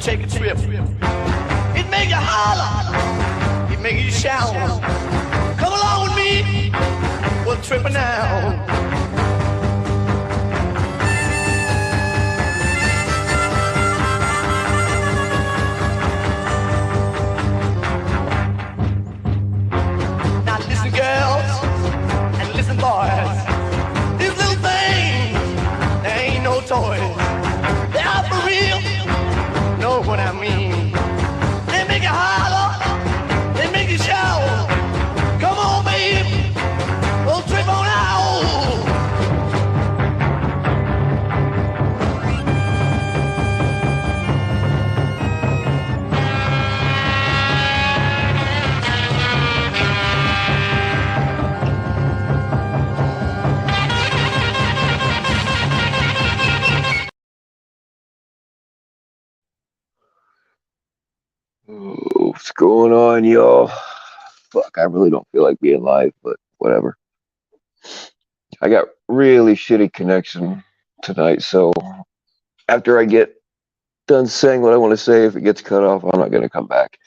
take a trip. It make you holler, it make you shout. Come along with me, we're tripping now. Now listen, girls, and listen, boys. These little things, they ain't no toys. They are for real. Know what I mean? They make you holler, they make you shout. Come on, baby, we'll trip on out. What's going on, y'all? Fuck, I really don't feel like being live, but whatever. I got really shitty connection tonight, so after I get done saying what I want to say, if it gets cut off, I'm not going to come back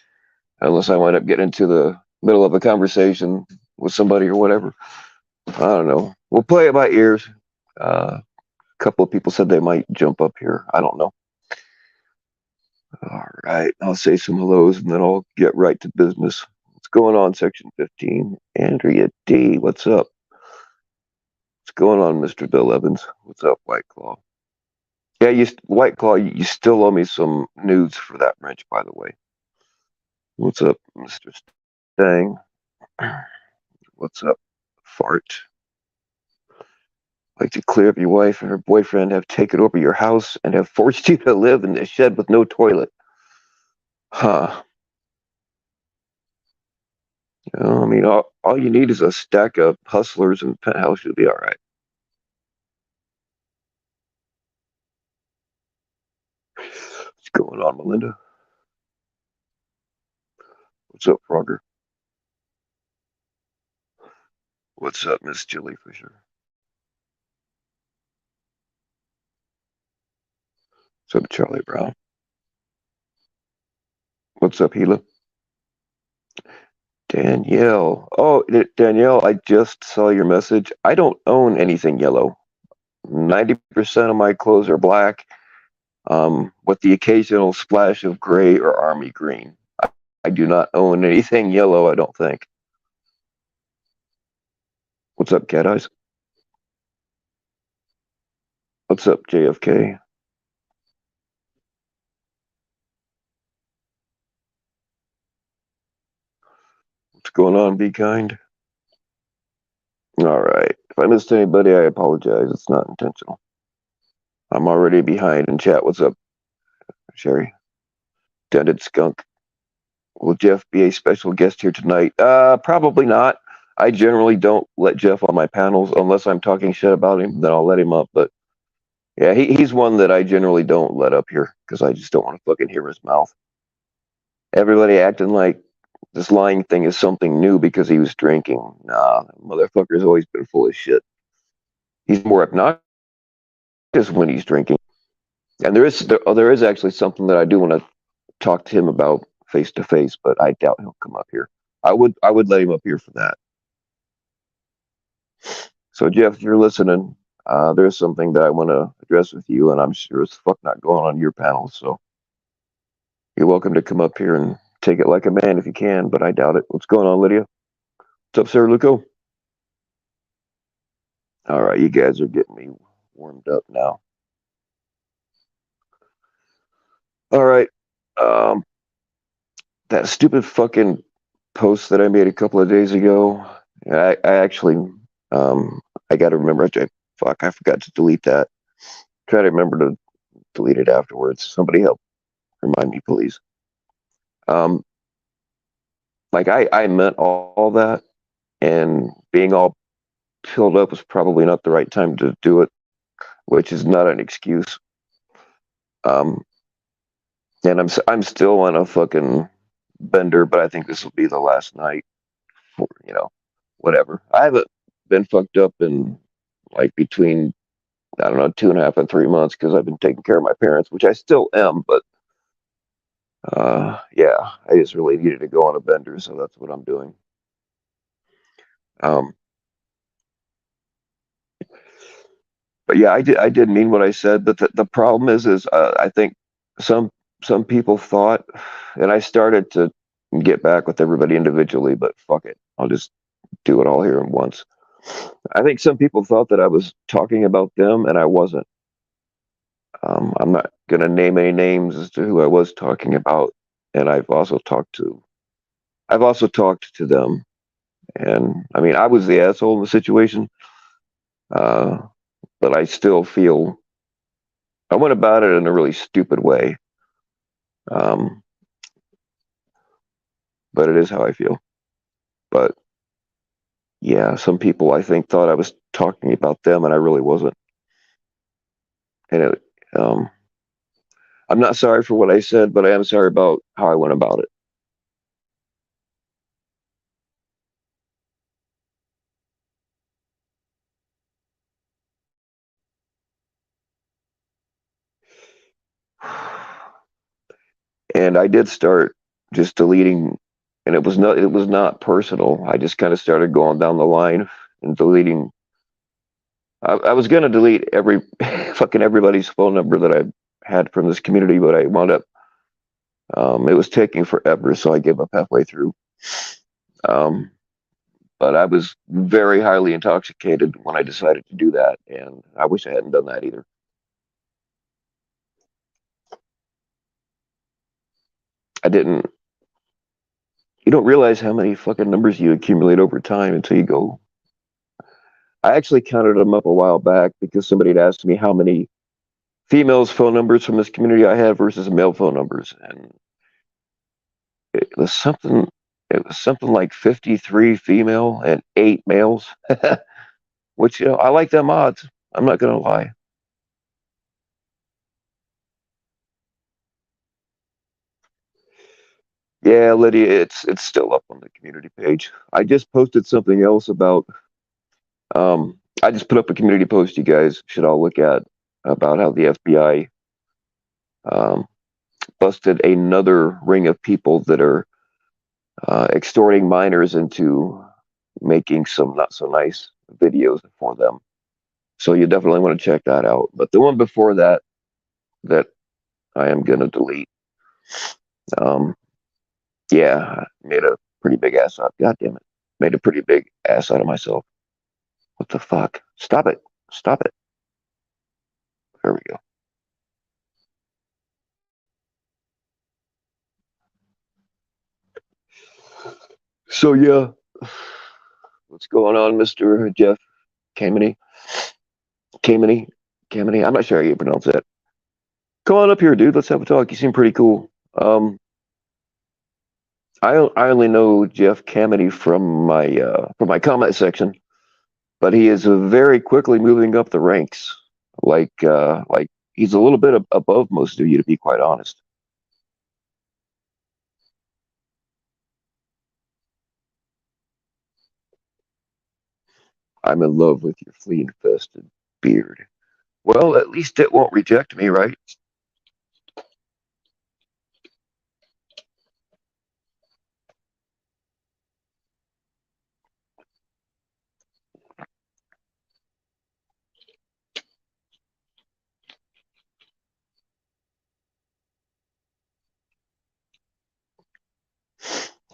unless I wind up getting into the middle of a conversation with somebody or whatever. I don't know. We'll play it by ears. A couple of people said they might jump up here. I don't know. All right, I'll say some hellos and then I'll get right to business. What's going on, Section 15? Andrea D, what's up? What's going on, Mr. Bill Evans? What's up, White Claw? Yeah, White Claw, you still owe me some nudes for that wrench, by the way. What's up, Mr. Stang? What's up, Fart? Like to clear up your wife and her boyfriend have taken over your house and have forced you to live in a shed with no toilet. Huh. You know, I mean, all you need is a stack of hustlers and penthouse, you'll be all right. What's going on, Melinda? What's up, Frogger? What's up, Miss Jilly Fisher? What's up, Charlie Brown? What's up, Gila? Danielle. Oh, Danielle, I just saw your message. I don't own anything yellow. 90% of my clothes are black, with the occasional splash of gray or army green. I do not own anything yellow, I don't think. What's up, Cat Eyes? What's up, JFK? What's going on, Be Kind? All right. If I missed anybody, I apologize. It's not intentional. I'm already behind in chat. What's up, Sherry? Dented Skunk. Will Jeff be a special guest here tonight? Probably not. I generally don't let Jeff on my panels unless I'm talking shit about him. Then I'll let him up. But yeah, he's one that I generally don't let up here because I just don't want to fucking hear his mouth. Everybody acting like this lying thing is something new because he was drinking. Nah, motherfucker's always been full of shit. He's more obnoxious when he's drinking. And there is actually something that I do want to talk to him about face to face, but I doubt he'll come up here. I would let him up here for that. So Jeff, if you're listening, there's something that I want to address with you, and I'm sure it's fuck not going on your panel. So you're welcome to come up here and take it like a man if you can, but I doubt it. What's going on, Lydia? What's up, Sarah Luco? All right, you guys are getting me warmed up now. All right. That stupid fucking post that I made a couple of days ago, I actually, I got to remember, I forgot to delete that. Try to remember to delete it afterwards. Somebody help remind me, please. Like I meant all that, and being all filled up was probably not the right time to do it, which is not an excuse. And I'm still on a fucking bender, but I think this will be the last night for, whatever. I haven't been fucked up in like between, I don't know, 2.5 and 3 months because I've been taking care of my parents, which I still am, but Yeah, I just really needed to go on a bender, so that's what I'm doing. Um, but yeah, I did mean what I said. But the problem is I think some some people thought, and I started to get back with everybody individually, but fuck it, I'll just do it all here at once. I think some people thought that I was talking about them, and I wasn't. I'm not gonna name any names as to who I was talking about, and I've also talked to them, and I mean I was the asshole in the situation, uh, but I still feel I went about it in a really stupid way. Um, but it is how I feel. But yeah, some people I think thought I was talking about them, and I really wasn't. And um, I'm not sorry for what I said, but I am sorry about how I went about it. And I did start just deleting, and it was not personal. I just kind of started going down the line and deleting. I was gonna delete every fucking everybody's phone number that I had from this community, but I wound up. It was taking forever, so I gave up halfway through. Um, but I was very highly intoxicated when I decided to do that, and I wish I hadn't done that either. I didn't. You don't realize how many fucking numbers you accumulate over time until you go. I actually counted them up a while back because somebody had asked me how many females' phone numbers from this community I had versus male phone numbers, and it was something. It was something like 53 female and 8 males, which I like them odds. I'm not gonna lie. Yeah, Lydia, it's still up on the community page. I just posted something else about. I just put up a community post. You guys should all look at about how the FBI um, busted another ring of people that are extorting minors into making some not so nice videos for them. So you definitely want to check that out. But the one before that, that I am gonna delete. Um, yeah, I made a pretty big ass out. God damn it, made a pretty big ass out of myself. What the fuck? Stop it! Stop it! There we go. So yeah, what's going on, Mister Jeff Kameny? Kameny, Kameny. I'm not sure how you pronounce that. Come on up here, dude. Let's have a talk. You seem pretty cool. I only know Jeff Kameny from my comment section, but he is very quickly moving up the ranks. Like he's a little bit above most of you, to be quite honest. I'm in love with your flea infested beard. Well, at least it won't reject me, right?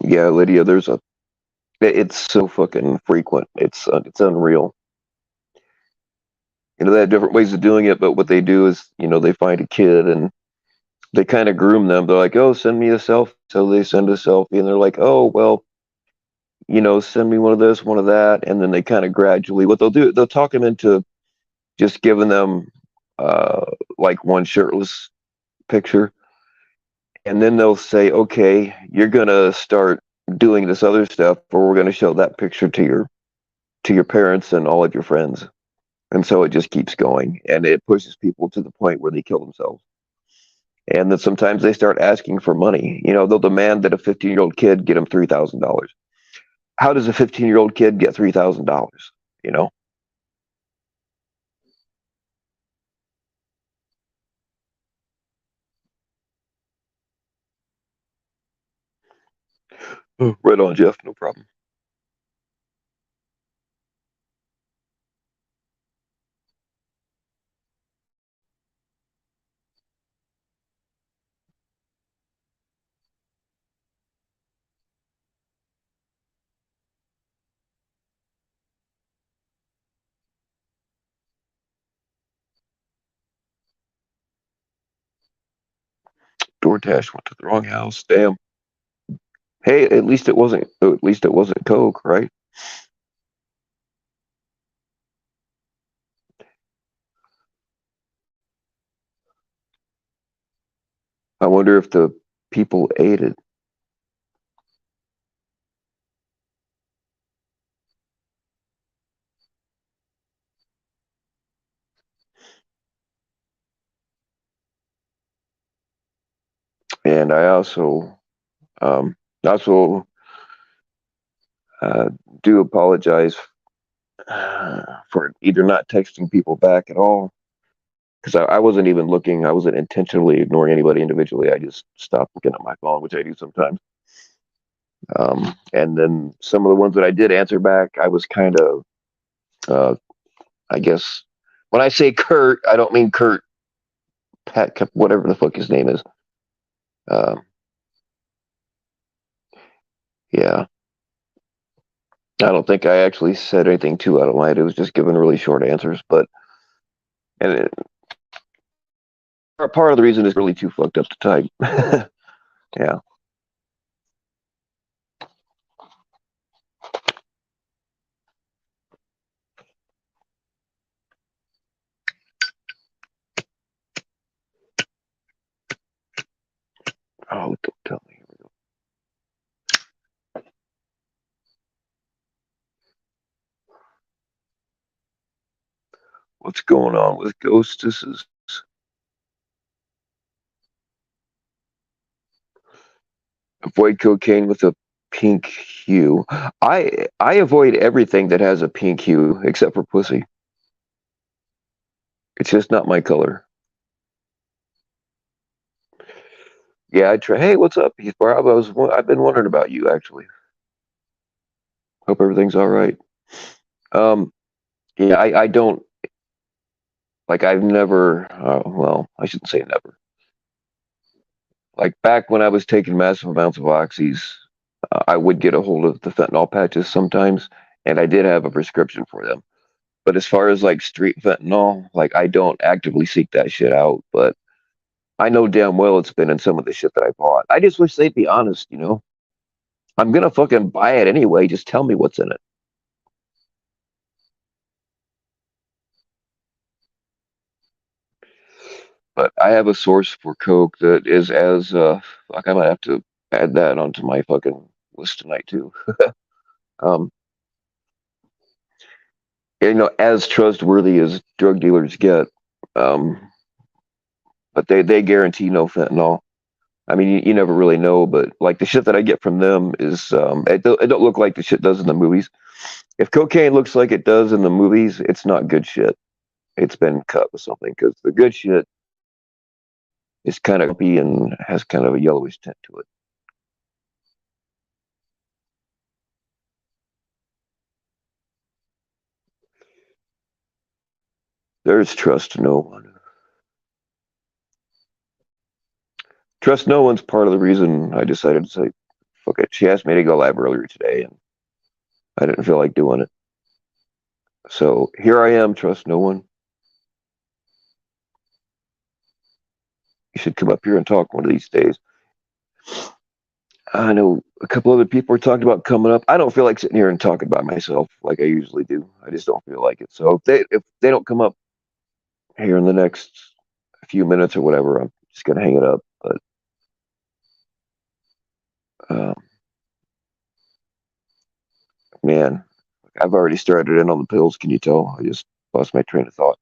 Yeah, Lydia. It's so fucking frequent. It's unreal. They have different ways of doing it, but what they do is, they find a kid and they kind of groom them. They're like, "Oh, send me a selfie." So they send a selfie, and they're like, "Oh, well, send me one of this, one of that," and then they kind of gradually, what they'll do, they'll talk them into just giving them uh, like one shirtless picture, and then they'll say, "Okay, you're gonna start doing this other stuff, or we're gonna show that picture to your parents and all of your friends." And so it just keeps going, and it pushes people to the point where they kill themselves. And then sometimes they start asking for money. They'll demand that a 15-year-old kid get them $3,000. How does a 15-year-old kid get $3,000? You know, Right on, Jeff. No problem. DoorDash went to the wrong house. Damn. Hey, at least it wasn't Coke, right? I wonder if the people ate it. And I also uh, do apologize for either not texting people back at all because I wasn't even looking. I wasn't intentionally ignoring anybody individually. I just stopped looking at my phone, which I do sometimes. And then some of the ones that I did answer back, I was kind of, uh, I guess, when I say Kurt, I don't mean Kurt Pat, whatever the fuck his name is. Um, yeah, I don't think I actually said anything too out of line. It was just giving really short answers. But and part of the reason is really too fucked up to type. Yeah. Oh, don't tell me. What's going on with ghostesses? Avoid cocaine with a pink hue. I avoid everything that has a pink hue except for pussy. It's just not my color. Yeah, I try. Hey, what's up, Heath Barb? I've been wondering about you actually. Hope everything's all right. Um, yeah, I don't like. I've never. Well, I shouldn't say never. Like back when I was taking massive amounts of oxys, I would get a hold of the fentanyl patches sometimes, and I did have a prescription for them. But as far as like street fentanyl, like I don't actively seek that shit out, but I know damn well it's been in some of the shit that I bought. I just wish they'd be honest. I'm gonna fucking buy it anyway. Just tell me what's in it. But I have a source for Coke that is as fuck. I might have to add that onto my fucking list tonight too. Um, as trustworthy as drug dealers get, um, but they guarantee no fentanyl. I mean, you never really know, but like the shit that I get from them is it don't look like the shit does in the movies. If cocaine looks like it does in the movies, it's not good shit. It's been cut with something because the good shit is kind of lumpy and has kind of a yellowish tint to it. There's trust no one. Trust no one's part of the reason I decided to say, fuck it. She asked me to go live earlier today, and I didn't feel like doing it. So here I am, trust no one. You should come up here and talk one of these days. I know a couple other people are talking about coming up. I don't feel like sitting here and talking about myself like I usually do. I just don't feel like it. So if they don't come up here in the next few minutes or whatever, I'm just gonna hang it up. But uh, man, I've already started in on the pills. Can you tell? I just lost my train of thought.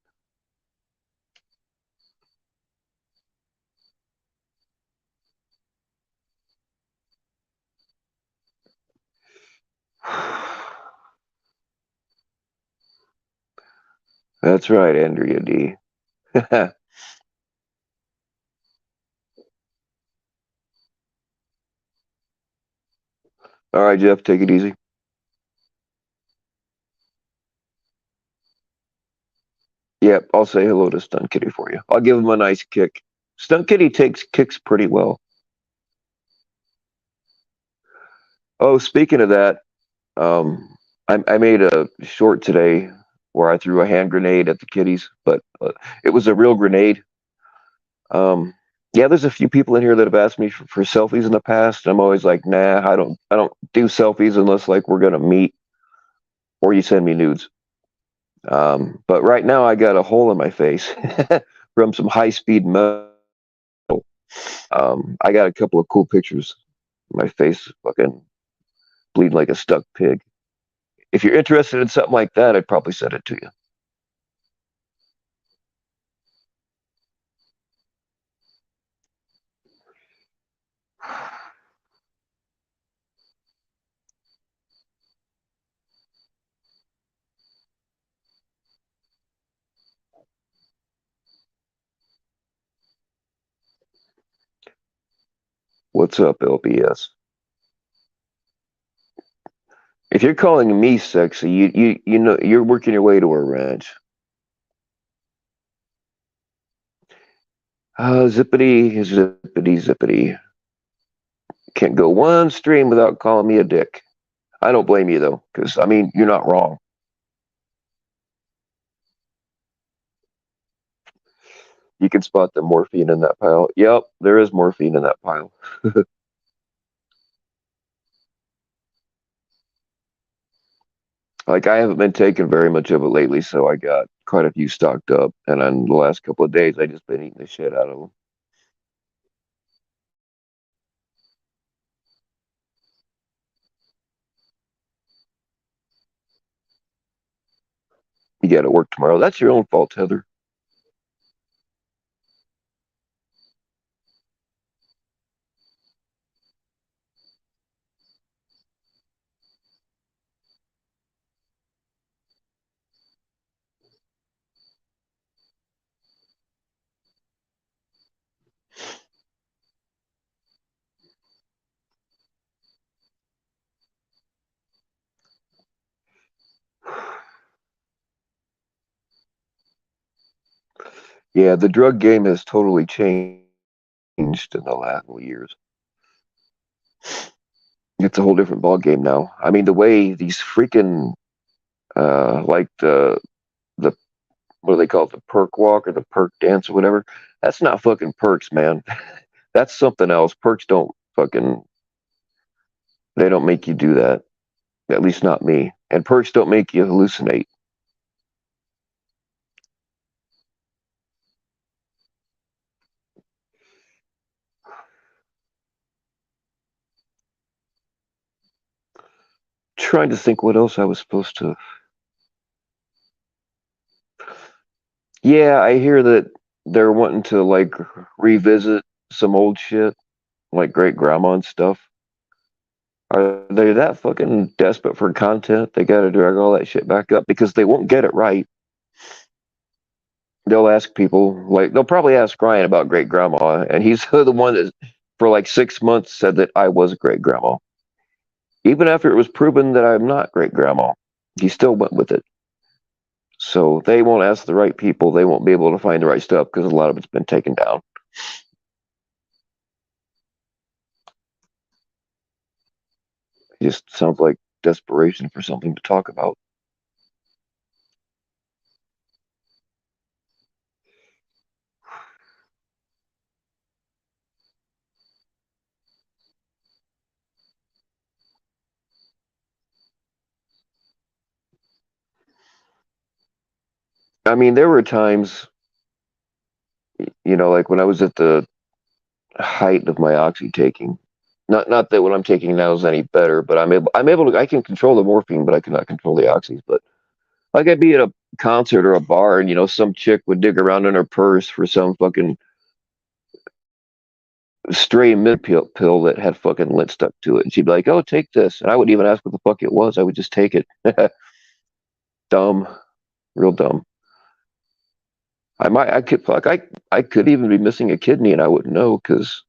That's right, Andrea D. All right, Jeff, take it easy. Yep, I'll say hello to Stunt Kitty for you. I'll give him a nice kick. Stunt Kitty takes kicks pretty well. Oh, speaking of that, um, I made a short today where I threw a hand grenade at the kitties, but it was a real grenade. Yeah, there's a few people in here that have asked me for selfies in the past. I'm always like, nah, I don't do selfies unless like we're gonna meet or you send me nudes. But right now I got a hole in my face from some high speed metal. I got a couple of cool pictures. My face fucking bleeding like a stuck pig. If you're interested in something like that, I'd probably send it to you. What's up, LBS? If you're calling me sexy, you know you're working your way to a ranch. Zippity, zippity, zippity. Can't go one stream without calling me a dick. I don't blame you though, because I mean you're not wrong. You can spot the morphine in that pile. Yep, there is morphine in that pile. Like I haven't been taking very much of it lately, so I got quite a few stocked up, and on the last couple of days, I just been eating the shit out of them. You got to work tomorrow. That's your own fault, Heather. Yeah, the drug game has totally changed in the last couple years. It's a whole different ball game now. I mean, the way these freaking like the what do they call it, the perk walk or the perk dance or whatever? That's not fucking perks, man. That's something else. Perks don't fucking they don't make you do that. At least not me. And perks don't make you hallucinate. Trying to think what else I was supposed to. Yeah, I hear that they're wanting to like revisit some old shit, like great grandma and stuff. Are they that fucking desperate for content? They got to drag all that shit back up because they won't get it right. They'll ask people, like, they'll probably ask Ryan about great grandma, and he's the one that for like 6 months said that I was great grandma. Even after it was proven that I'm not great grandma, he still went with it. So they won't ask the right people. They won't be able to find the right stuff because a lot of it's been taken down. It just sounds like desperation for something to talk about. I mean, there were times, like when I was at the height of my oxy taking. Not that what I'm taking now is any better, but I'm able to I can control the morphine, but I cannot control the oxys. But like I'd be at a concert or a bar, and some chick would dig around in her purse for some fucking stray mid pill that had fucking lint stuck to it, and she'd be like, "Oh, take this," and I wouldn't even ask what the fuck it was. I would just take it. Dumb, real dumb. I could fuck. I could even be missing a kidney, and I wouldn't know because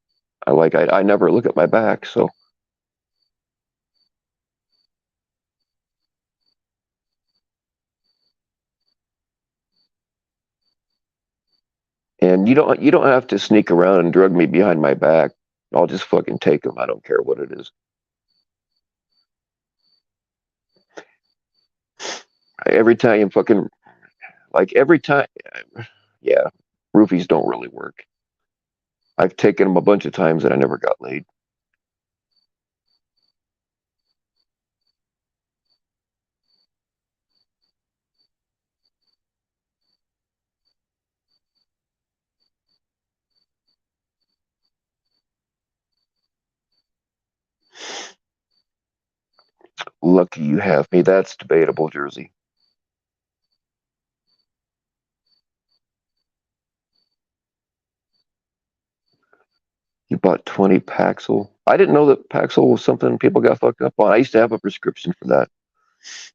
I never look at my back. So And you don't have to sneak around and drug me behind my back. I'll just fucking take them. I don't care what it is. Every time you fucking like every time, yeah, roofies don't really work. I've taken them a bunch of times and I never got laid. Lucky you have me. That's debatable, Jersey. You bought 20 Paxil. I didn't know that Paxil was something people got fucked up on. I used to have a prescription for that.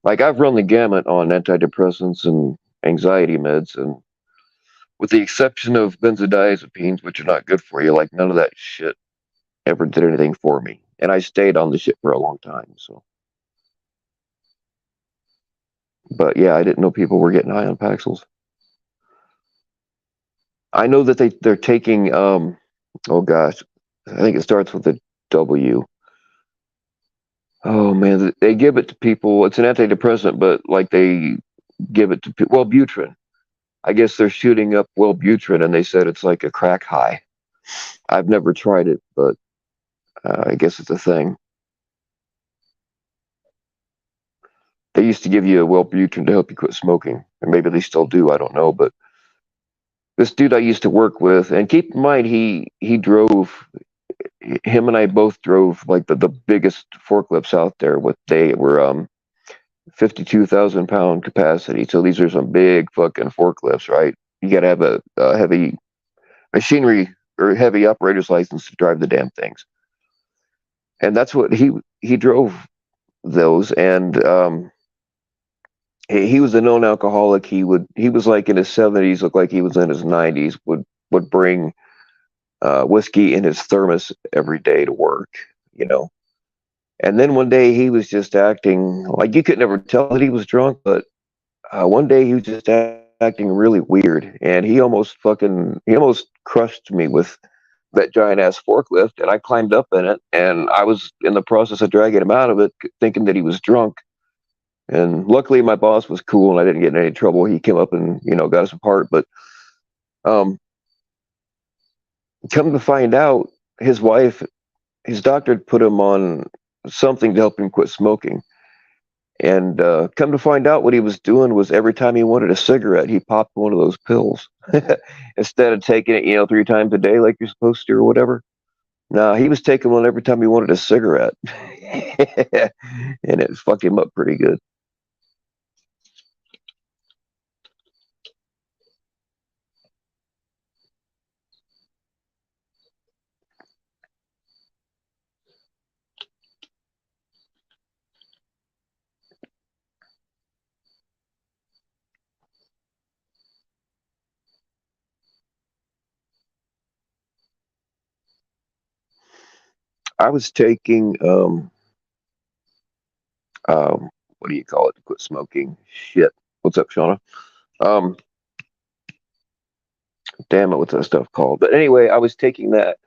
Like I've run the gamut on antidepressants and anxiety meds, and with the exception of benzodiazepines, which are not good for you, like none of that shit ever did anything for me. And I stayed on the shit for a long time. So, but yeah, I didn't know people were getting high on Paxils. I know that they're taking oh gosh, I think it starts with a W. Oh man, they give it to people. It's an antidepressant, but like they give it to people. Wellbutrin. I guess they're shooting up Wellbutrin, and they said it's like a crack high. I've never tried it, but I guess it's a thing. They used to give you a Wellbutrin to help you quit smoking, and maybe they still do. I don't know, but this dude I used to work with, and keep in mind he drove. Him and I both drove like the biggest forklifts out there. What they were 52,000 pound capacity. So these are some big fucking forklifts, right? You got to have a heavy machinery or heavy operator's license to drive the damn things. And that's what he drove those. And he was a known alcoholic. He was like in his 70s, looked like he was in his 90s. Would bring whiskey in his thermos every day to work, you know. And then one day he was just acting like you could never tell that he was drunk, but one day he was just acting really weird, and he almost crushed me with that giant ass forklift, and I climbed up in it, and I was in the process of dragging him out of it, thinking that he was drunk. And luckily, my boss was cool, and I didn't get in any trouble. He came up and got us apart. But um, come to find out, his wife, his doctor had put him on something to help him quit smoking. And come to find out, what he was doing was every time he wanted a cigarette, he popped one of those pills instead of taking it, 3 times a day like you're supposed to or whatever. No, he was taking one every time he wanted a cigarette, and it fucked him up pretty good. I was taking what do you call it to quit smoking? Shit. What's up, Shauna? Um, damn it, what's that stuff called? But anyway, I was taking that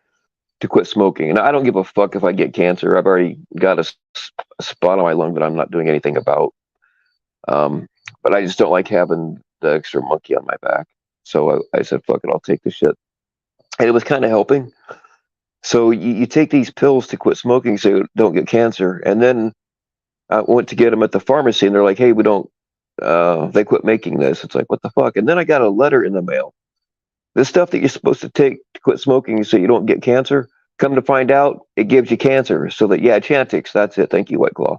to quit smoking, and I don't give a fuck if I get cancer. I've already got a spot on my lung that I'm not doing anything about. Um, but I just don't like having the extra monkey on my back. So I said, fuck it, I'll take the shit. And it was kind of helping. So you take these pills to quit smoking so you don't get cancer. And then I went to get them at the pharmacy, and they're like, hey, we don't, they quit making this. It's like, what the fuck? And then I got a letter in the mail. This stuff that you're supposed to take to quit smoking so you don't get cancer, come to find out, it gives you cancer. So that, yeah, Chantix, that's it. Thank you, White Claw.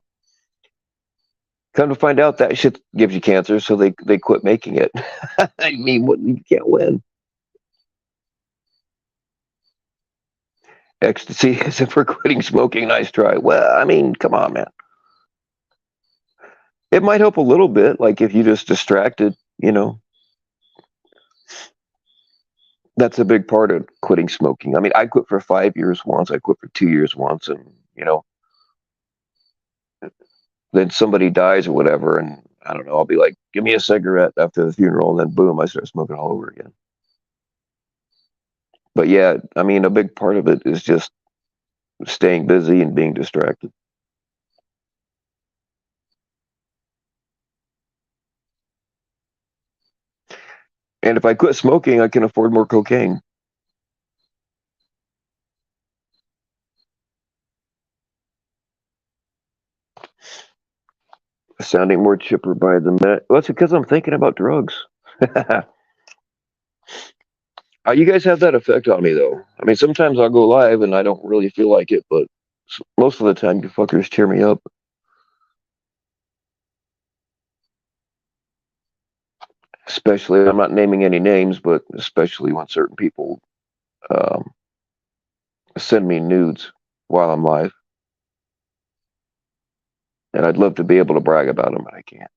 Come to find out, that shit gives you cancer, so they quit making it. I mean, what, you can't win. Ecstasy is for quitting smoking. Nice try. Well, I mean, come on, man. It might help a little bit, like if you just distracted, that's a big part of quitting smoking. I mean, I quit for 5 years once, I quit for 2 years once, and then somebody dies or whatever, and I don't know, I'll be like, give me a cigarette after the funeral, and then boom, I start smoking all over again. But yeah, I mean, a big part of it is just staying busy and being distracted. And if I quit smoking, I can afford more cocaine. Sounding more chipper by the minute. Well, that's because I'm thinking about drugs. You guys have that effect on me, though. I mean, sometimes I'll go live and I don't really feel like it, but most of the time, you fuckers cheer me up. Especially, I'm not naming any names, but especially when certain people um, send me nudes while I'm live. And I'd love to be able to brag about them, but I can't.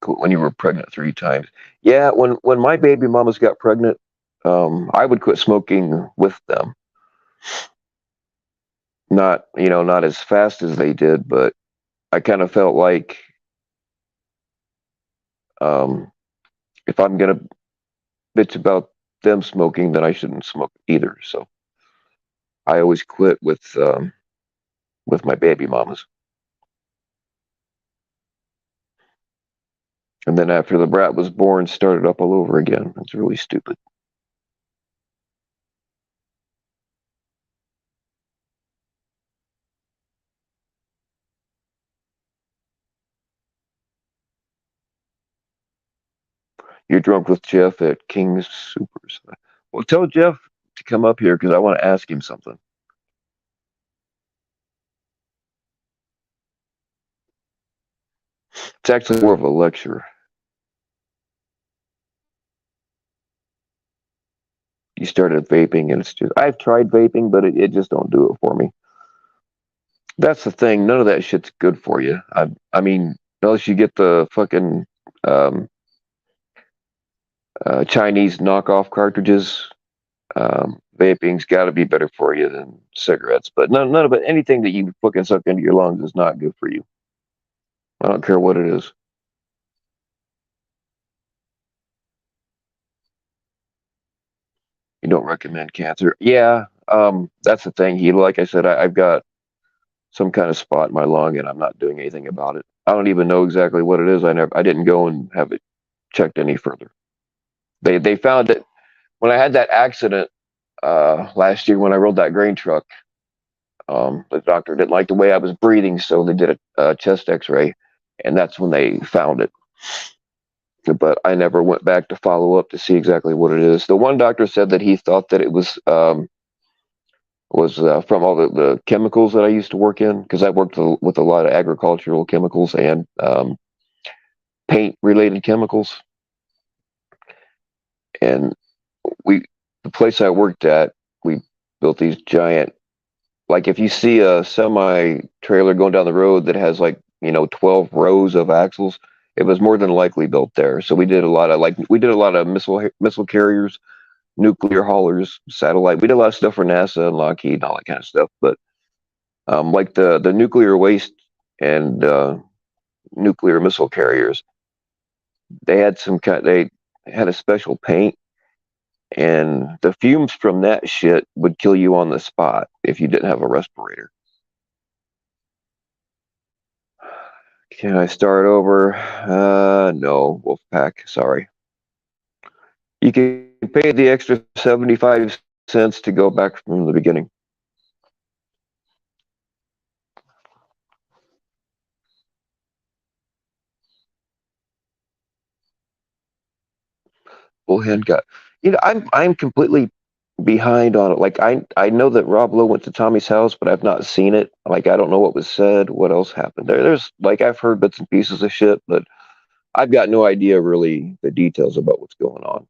Cool. When you were pregnant 3 times. Yeah, when my baby mamas got pregnant, I would quit smoking with them. Not, not as fast as they did, but I kind of felt like um, if I'm gonna bitch about them smoking, then I shouldn't smoke either. So I always quit with my baby mamas, and then after the brat was born, started up all over again. It's really stupid. You're drunk with Jeff at King's Supers. Well, tell Jeff to come up here because I want to ask him something. It's actually more of a lecture. You started vaping, and it's just I've tried vaping, but it just don't do it for me. That's the thing. None of that shit's good for you. I mean, unless you get the fucking um, Chinese knockoff cartridges, vaping's got to be better for you than cigarettes. But none of it. Anything that you fucking suck into your lungs is not good for you. I don't care what it is. You don't recommend cancer. Yeah, that's the thing. Like I said, I've got some kind of spot in my lung, and I'm not doing anything about it. I don't even know exactly what it is. I didn't go and have it checked any further. They found it when I had that accident last year when I rode that grain truck. The doctor didn't like the way I was breathing, so they did a chest X-ray, and that's when they found it. But I never went back to follow up to see exactly what it is. The one doctor said that he thought that it was from all the chemicals that I used to work in because I worked with a lot of agricultural chemicals and paint related chemicals. And we, the place I worked at, we built these giant, like if you see a semi trailer going down the road that has like, 12 rows of axles, it was more than likely built there. So we did a lot of missile carriers, nuclear haulers, satellite. We did a lot of stuff for NASA and Lockheed and all that kind of stuff. But like the nuclear waste and nuclear missile carriers, they had a special paint, and the fumes from that shit would kill you on the spot if you didn't have a respirator. Can I start over? No, Wolfpack. Sorry. You can pay the extra 75 cents to go back from the beginning. Bullhead got. I'm completely behind on it. Like I know that Rob Lowe went to Tommy's house, but I've not seen it. Like I don't know what was said, what else happened. There's like I've heard bits and pieces of shit, but I've got no idea really the details about what's going on.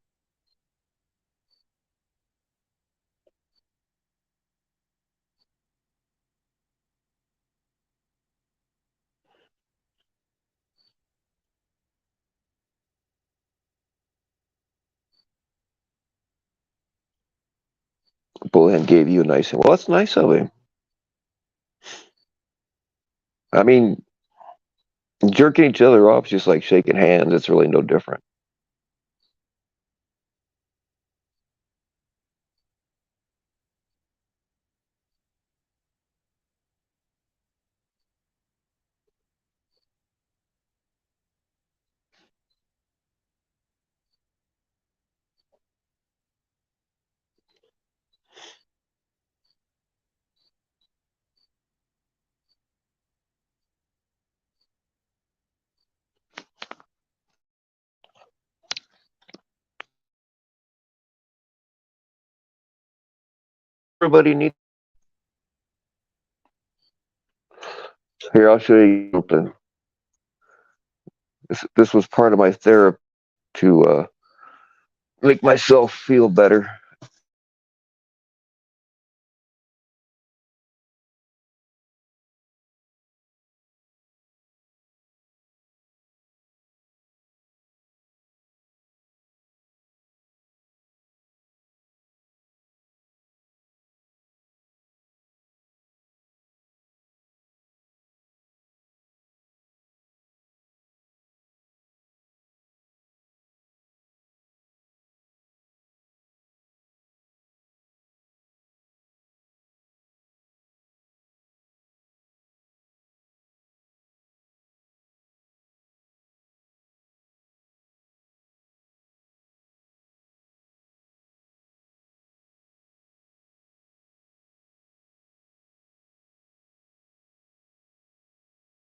Bullhead gave you a nice. Well, that's nice of him. I mean, jerking each other off is just like shaking hands. It's really no different. Everybody needs. Here, I'll show you something. This was part of my therapy to make myself feel better.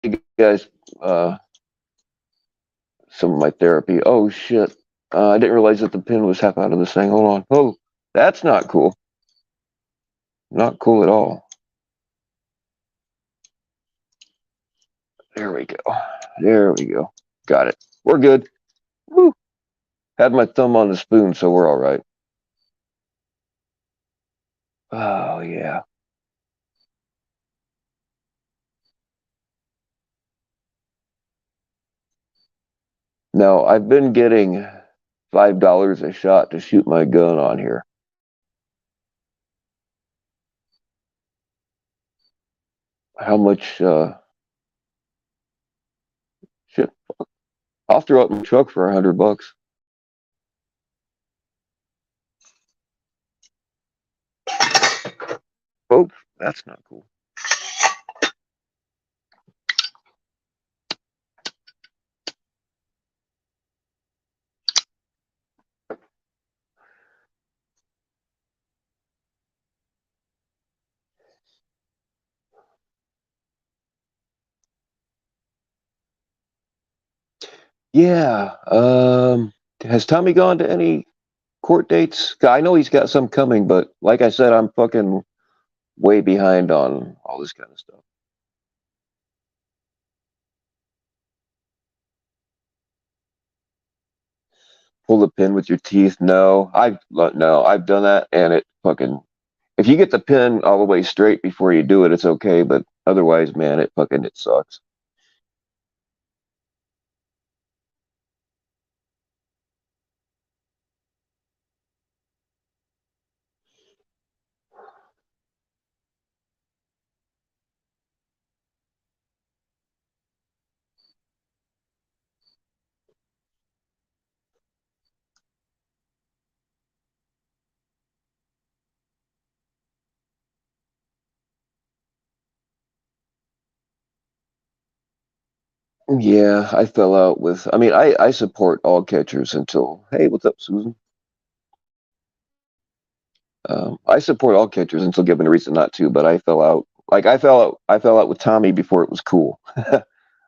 You guys, some of my therapy. Oh shit! I didn't realize that the pin was half out of this thing. Hold on. Oh, that's not cool. Not cool at all. There we go. There we go. Got it. We're good. Woo. Had my thumb on the spoon, so we're all right. Oh yeah. Now I've been getting $5 a shot to shoot my gun on here. How much? Shit. I'll throw up my truck for $100. Oh, that's not cool. Yeah. Has Tommy gone to any court dates? I know he's got some coming, but like I said, I'm fucking way behind on all this kind of stuff. Pull the pin with your teeth. No, I've done that, and it fucking. If you get the pin all the way straight before you do it, it's okay. But otherwise, man, it sucks. Yeah, I fell out with. I mean, I support all catchers until. Hey, what's up, Susan? I support all catchers until given a reason not to. But I fell out. Like I fell out with Tommy before it was cool.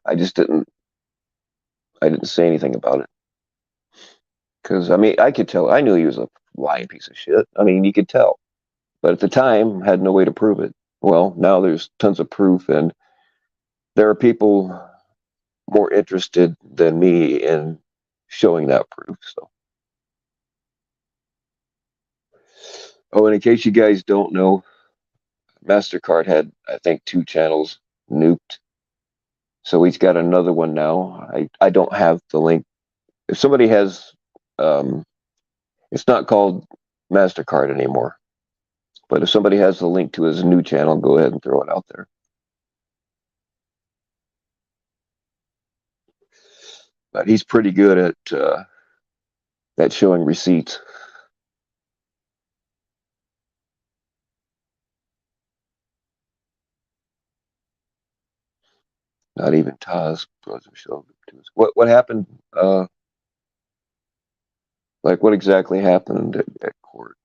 I just didn't. I didn't say anything about it because I mean I could tell. I knew he was a lying piece of shit. I mean, you could tell. But at the time, had no way to prove it. Well, now there's tons of proof, and there are people more interested than me in showing that proof. So, oh, and in case you guys don't know, Mastercard had I think two channels nuked, so he's got another one now. I don't have the link. If somebody has, um, it's not called Mastercard anymore. But if somebody has the link to his new channel, go ahead and throw it out there. but he's pretty good at showing receipts. Not even Taz brother showed it to us. What happened? Like what exactly happened at court?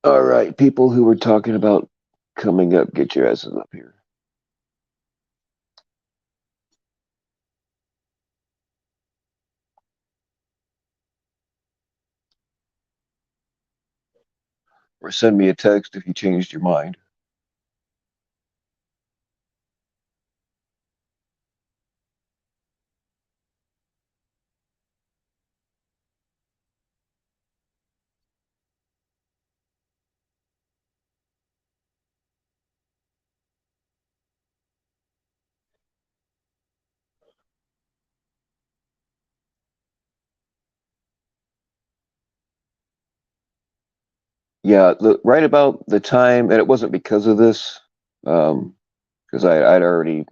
All right, people who were talking about coming up, get your asses up here. Or send me a text if you changed your mind. Yeah, right about the time, and it wasn't because of this, because I'd already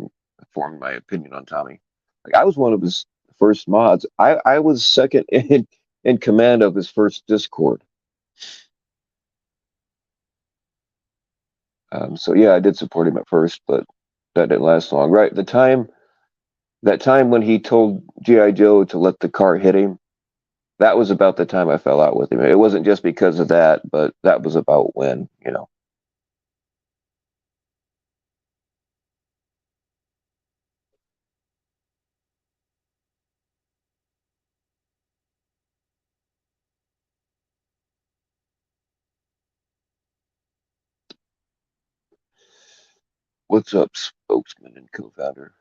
formed my opinion on Tommy. Like I was one of his first mods. I was second in command of his first Discord. So yeah, I did support him at first, but that didn't last long. Right, that time when he told GI Joe to let the car hit him, that was about the time I fell out with him. It wasn't just because of that, but that was about when, you know. What's up, spokesman and co-founder?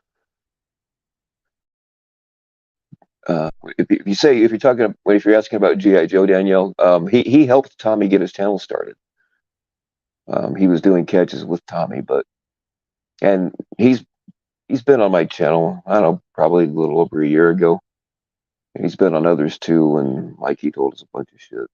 If you say if you're talking if you're asking about GI Joe, Danielle, he helped Tommy get his channel started. He was doing catches with Tommy, but and he's been on my channel. I don't know, probably a little over a year ago. And he's been on others too, and like he told us a bunch of shit.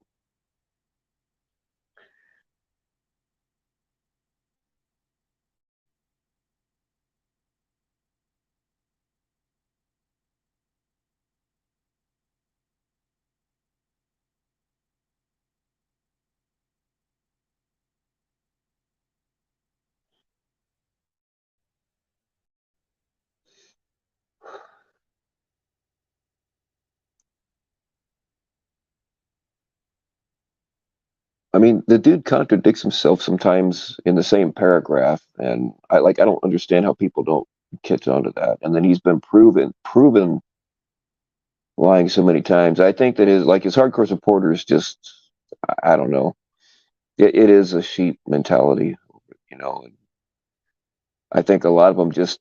I mean, the dude contradicts himself sometimes in the same paragraph, and I don't understand how people don't catch on to that. And then he's been proven lying so many times. I think that his hardcore supporters just I don't know. It is a sheep mentality, you know. I think a lot of them just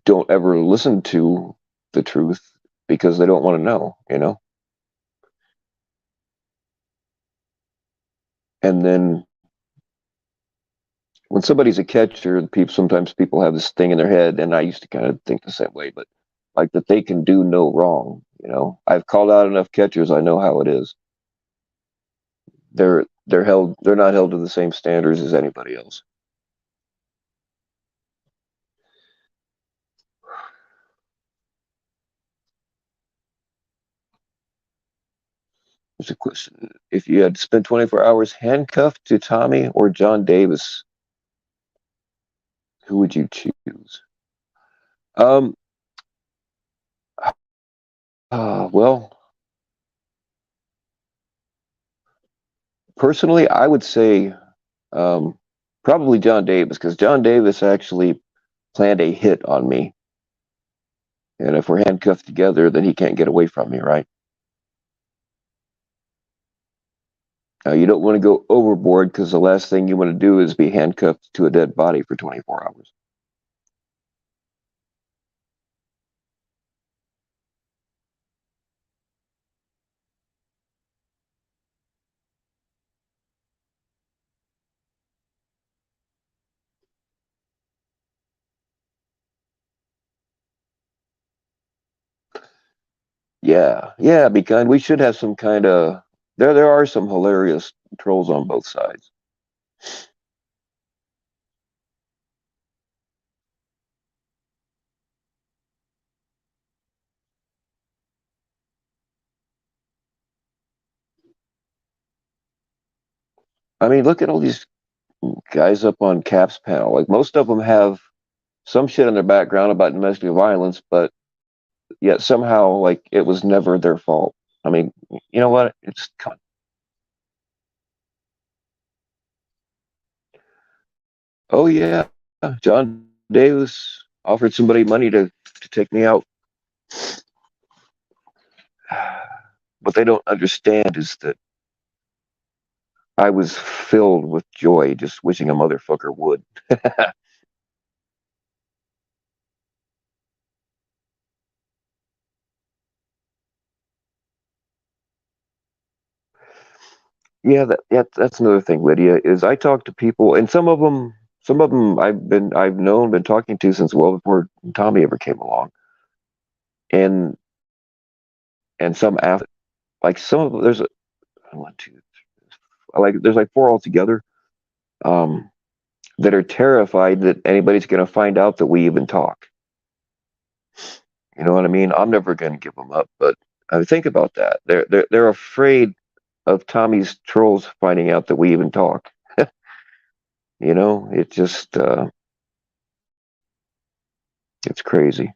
don't ever listen to the truth because they don't want to know, you know. And then when somebody's a catcher, people have this thing in their head, and I used to kind of think the same way, but like that they can do no wrong. You know, I've called out enough catchers. I know how it is. They're not held to the same standards as anybody else. There's a question: if you had spent 24 hours handcuffed to Tommy or John Davis, who would you choose? Um, well, personally, I would say um, probably John Davis because John Davis actually planned a hit on me. And if we're handcuffed together, then he can't get away from me, right? You don't want to go overboard because the last thing you want to do is be handcuffed to a dead body for 24 hours. Yeah, because we should have some kind of there are some hilarious trolls on both sides. I mean, look at all these guys up on Cap's panel. Like most of them have some shit in their background about domestic violence, but yet somehow like it was never their fault. I mean, you know what? It's oh yeah, John Davis offered somebody money to take me out. What they don't understand is that I was filled with joy just wishing a motherfucker would. Yeah, that's another thing, Lydia, is I talk to people and some of them I've known, been talking to since well before Tommy ever came along. And and some after like some of there's a one, two, like there's like four altogether, um, that are terrified that anybody's gonna find out that we even talk. You know what I mean? I'm never gonna give them up, but I mean, think about that. They're afraid of Tommy's trolls finding out that we even talk. You know, it just it's crazy.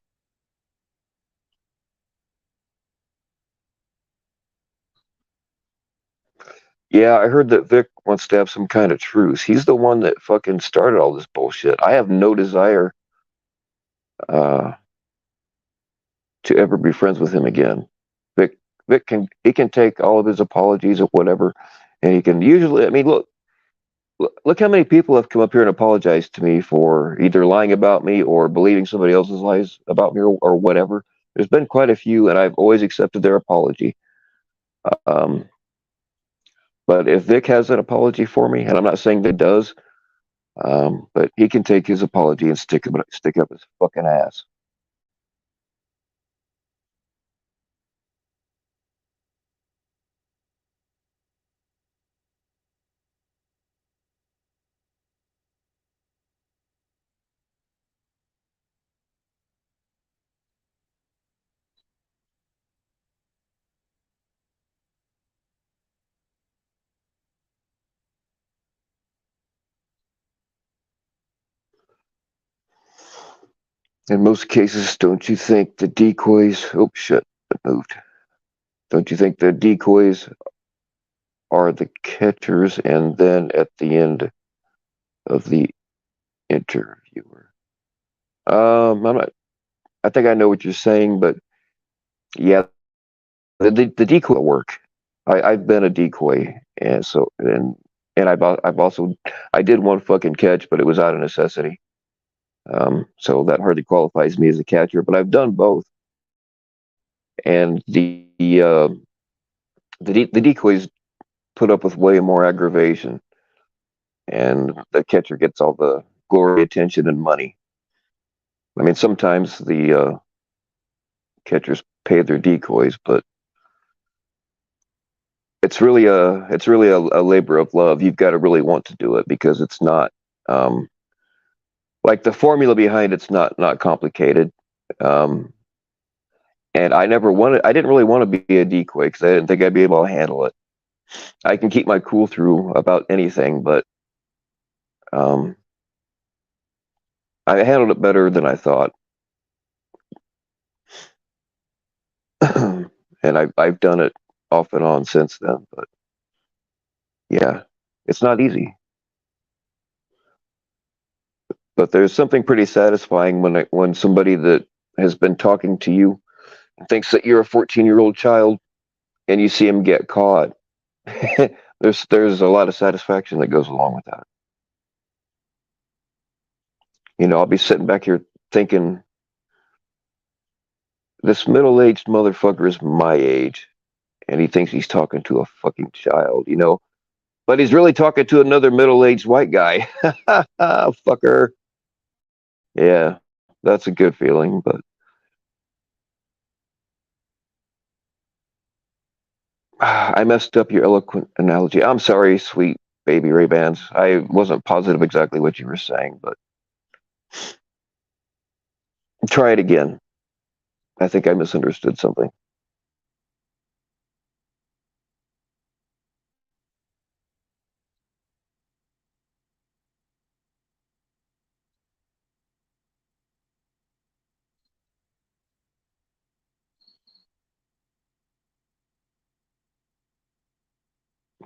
Yeah, I heard that Vic wants to have some kind of truce. He's the one that fucking started all this bullshit. I have no desire uh, to ever be friends with him again. Vic, Vic can take all of his apologies or whatever, and he can usually. I mean, look how many people have come up here and apologized to me for either lying about me or believing somebody else's lies about me or whatever. There's been quite a few, and I've always accepted their apology. Um, but if Vic has an apology for me, and I'm not saying that he does, but he can take his apology and stick up his fucking ass. In most cases, don't you think the decoys? Oh shit, it moved. Don't you think the decoys are the catchers, and then at the end of the interviewer? I'm not. I think I know what you're saying, but yeah, the decoy will work. I've been a decoy, and so and I've also I did one fucking catch, but it was out of necessity. So that hardly qualifies me as a catcher, but I've done both. And the decoys put up with way more aggravation, and the catcher gets all the glory, attention, and money. I mean, sometimes the catchers pay their decoys, but it's really a labor of love. You've got to really want to do it because it's not um, like the formula behind it's not complicated. Um, and I didn't really want to be a decoy because I didn't think I'd be able to handle it. I can keep my cool through about anything, but um, I handled it better than I thought. And I've done it off and on since then. But yeah, it's not easy. But there's something pretty satisfying when somebody that has been talking to you thinks that you're a 14-year-old child and you see him get caught. There's a lot of satisfaction that goes along with that. You know, I'll be sitting back here thinking this middle-aged motherfucker is my age and he thinks he's talking to a fucking child, you know. But he's really talking to another middle-aged white guy. Fucker. Yeah, that's a good feeling, but I messed up your eloquent analogy. I'm sorry, sweet baby Ray-Bans. I wasn't positive exactly what you were saying, but try it again. I think I misunderstood something.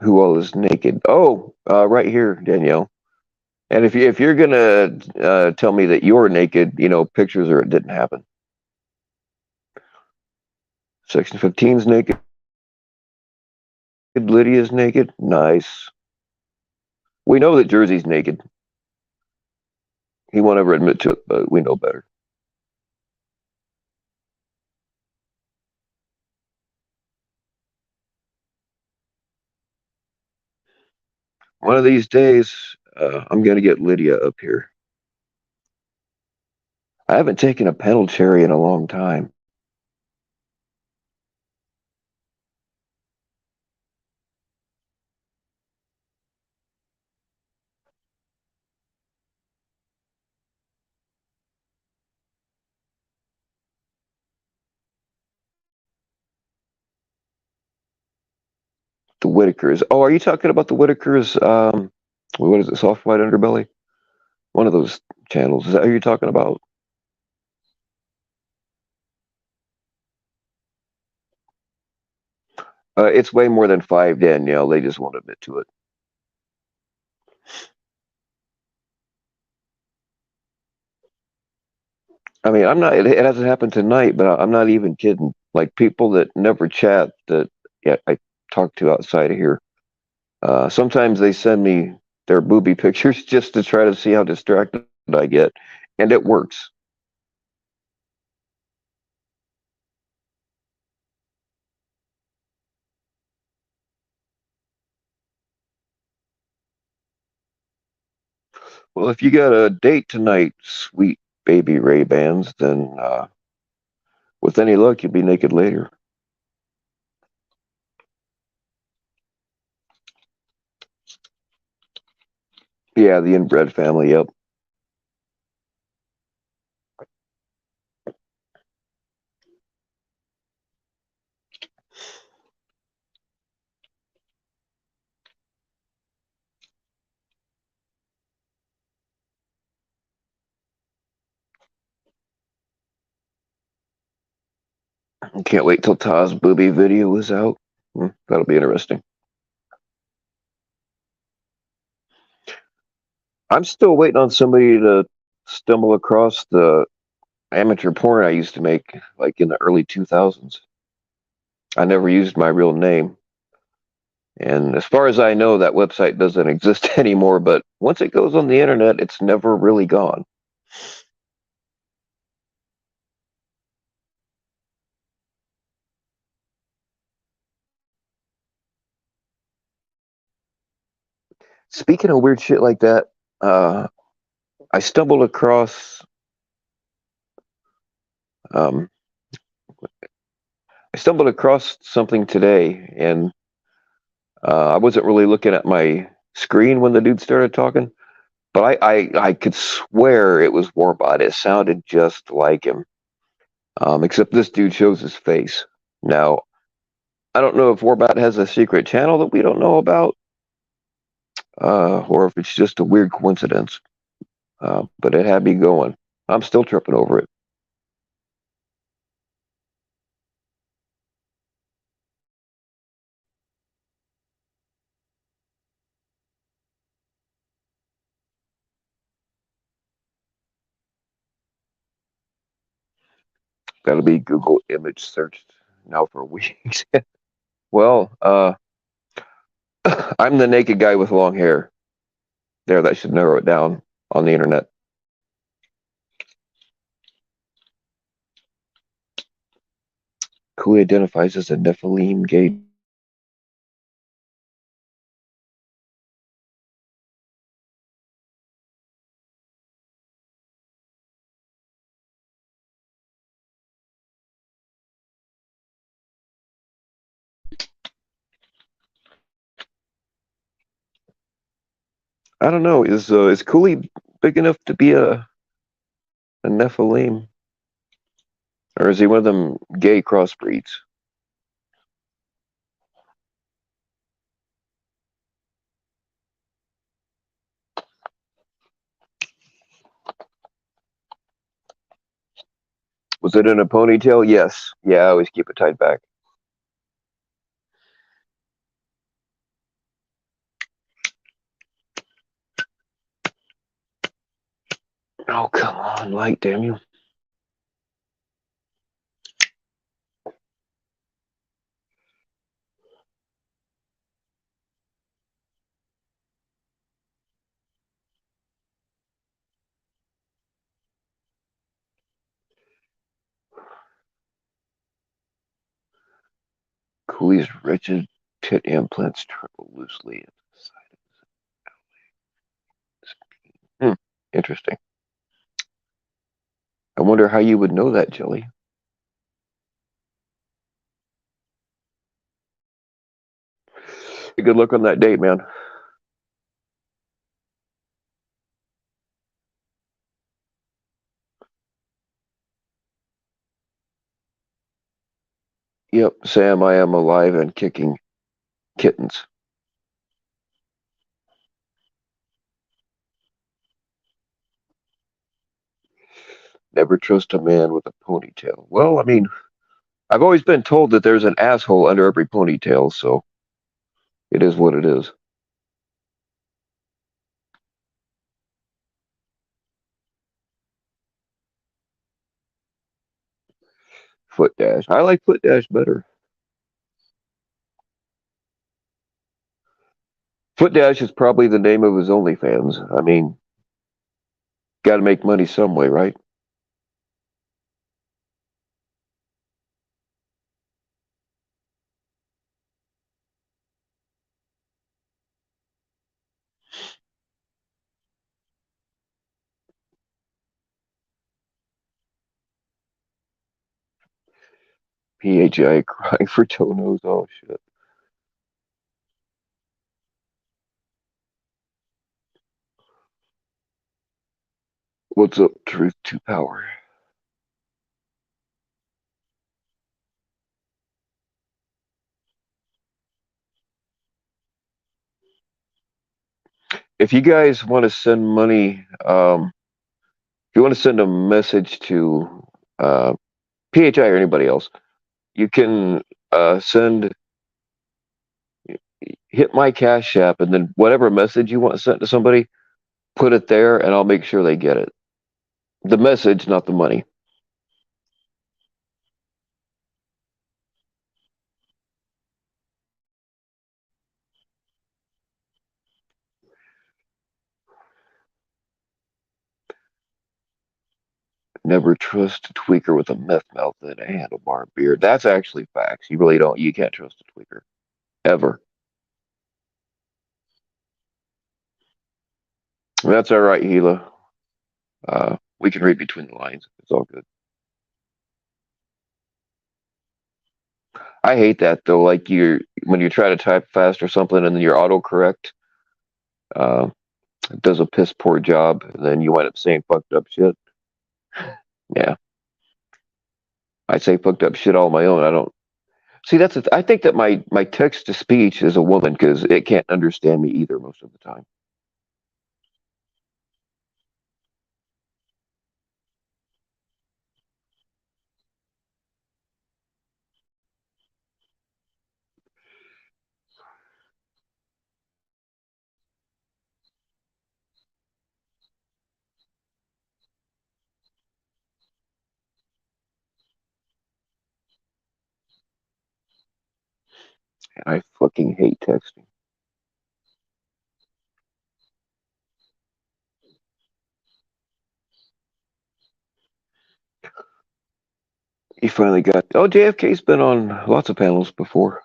Who all is naked? Oh, right here, Danielle. And if you're gonna tell me that you're naked, pictures or it didn't happen. Section 15's naked. Lydia's naked. Nice. We know that Jersey's naked. He won't ever admit to it, but we know better. One of these days, I'm gonna get Lydia up here. I haven't taken a pedal cherry in a long time. The Whitakers. Oh, are you talking about the Whitakers? What is it? Soft White Underbelly? One of those channels. Is that who you're talking about? It's way more than five, Danielle. They just won't admit to it. I mean, I'm not. It hasn't happened tonight, but I'm not even kidding. Like people that never chat that yeah, I talk to outside of here. Sometimes they send me their booby pictures just to try to see how distracted I get, and it works. Well, if you got a date tonight, sweet baby Ray Bans, then with any luck, you'll be naked later. Yeah, the inbred family. Yep. Can't wait till Taz booby video is out. That'll be interesting. I'm still waiting on somebody to stumble across the amateur porn I used to make, like in the early 2000s. I never used my real name. And as far as I know, that website doesn't exist anymore. But once it goes on the internet, it's never really gone. Speaking of weird shit like that, uh, I stumbled across um, I stumbled across something today, and I wasn't really looking at my screen when the dude started talking, but I could swear it was Warbot. It sounded just like him, except this dude shows his face. Now, I don't know if Warbot has a secret channel that we don't know about, or if it's just a weird coincidence. But it had me going. I'm still tripping over it. That'll be Google image searched now for weeks. Well, I'm the naked guy with long hair. There, that should narrow it down on the internet. Who identifies as a Nephilim gay. I don't know. Is Cooley big enough to be a Nephilim, or is he one of them gay crossbreeds? Was it in a ponytail? Yes. Yeah, I always keep it tied back. Oh, come on, light, damn you. Cooley's wretched tit implants tremble loosely at the side of his interesting. I wonder how you would know that, Jelly. Good luck on that date, man. Yep, Sam, I am alive and kicking kittens. Never trust a man with a ponytail. Well, I mean, I've always been told that there's an asshole under every ponytail, so it is what it is. Foot Dash. I like Foot Dash better. Foot Dash is probably the name of his OnlyFans. I mean, got to make money some way, right? PHI crying for toenails. Oh, shit. What's up, Truth to Power? If you guys want to send money, if you want to send a message to PHI or anybody else, you can send hit my Cash App, and then whatever message you want sent to somebody, put it there, and I'll make sure they get it. The message, not the money. Never trust a tweaker with a meth mouth and a handlebar beard. That's actually facts. You really don't. You can't trust a tweaker ever. That's all right, Gila. We can read between the lines. It's all good. I hate that though. Like you, when you try to type fast or something, and then your autocorrect uh, does a piss poor job, and then you wind up saying fucked up shit. Yeah, I say fucked up shit all my own. I don't see I think that my text to speech is a woman because it can't understand me either most of the time. And I fucking hate texting. He finally got. Oh, JFK's been on lots of panels before.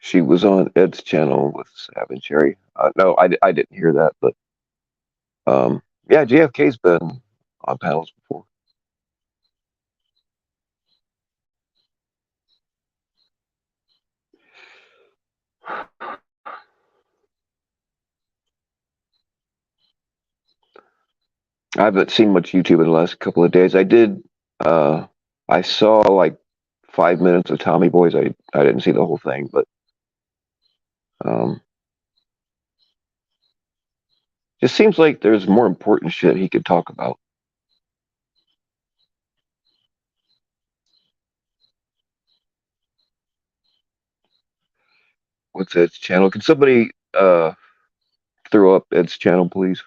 She was on Ed's channel with Sav and Cherry. No, I didn't hear that, but yeah, JFK's been on panels before. I haven't seen much YouTube in the last couple of days. I did. Uh, I saw like 5 minutes of Tommy Boys. I didn't see the whole thing, but um, just seems like there's more important shit he could talk about. What's Ed's channel? Can somebody throw up Ed's channel, please?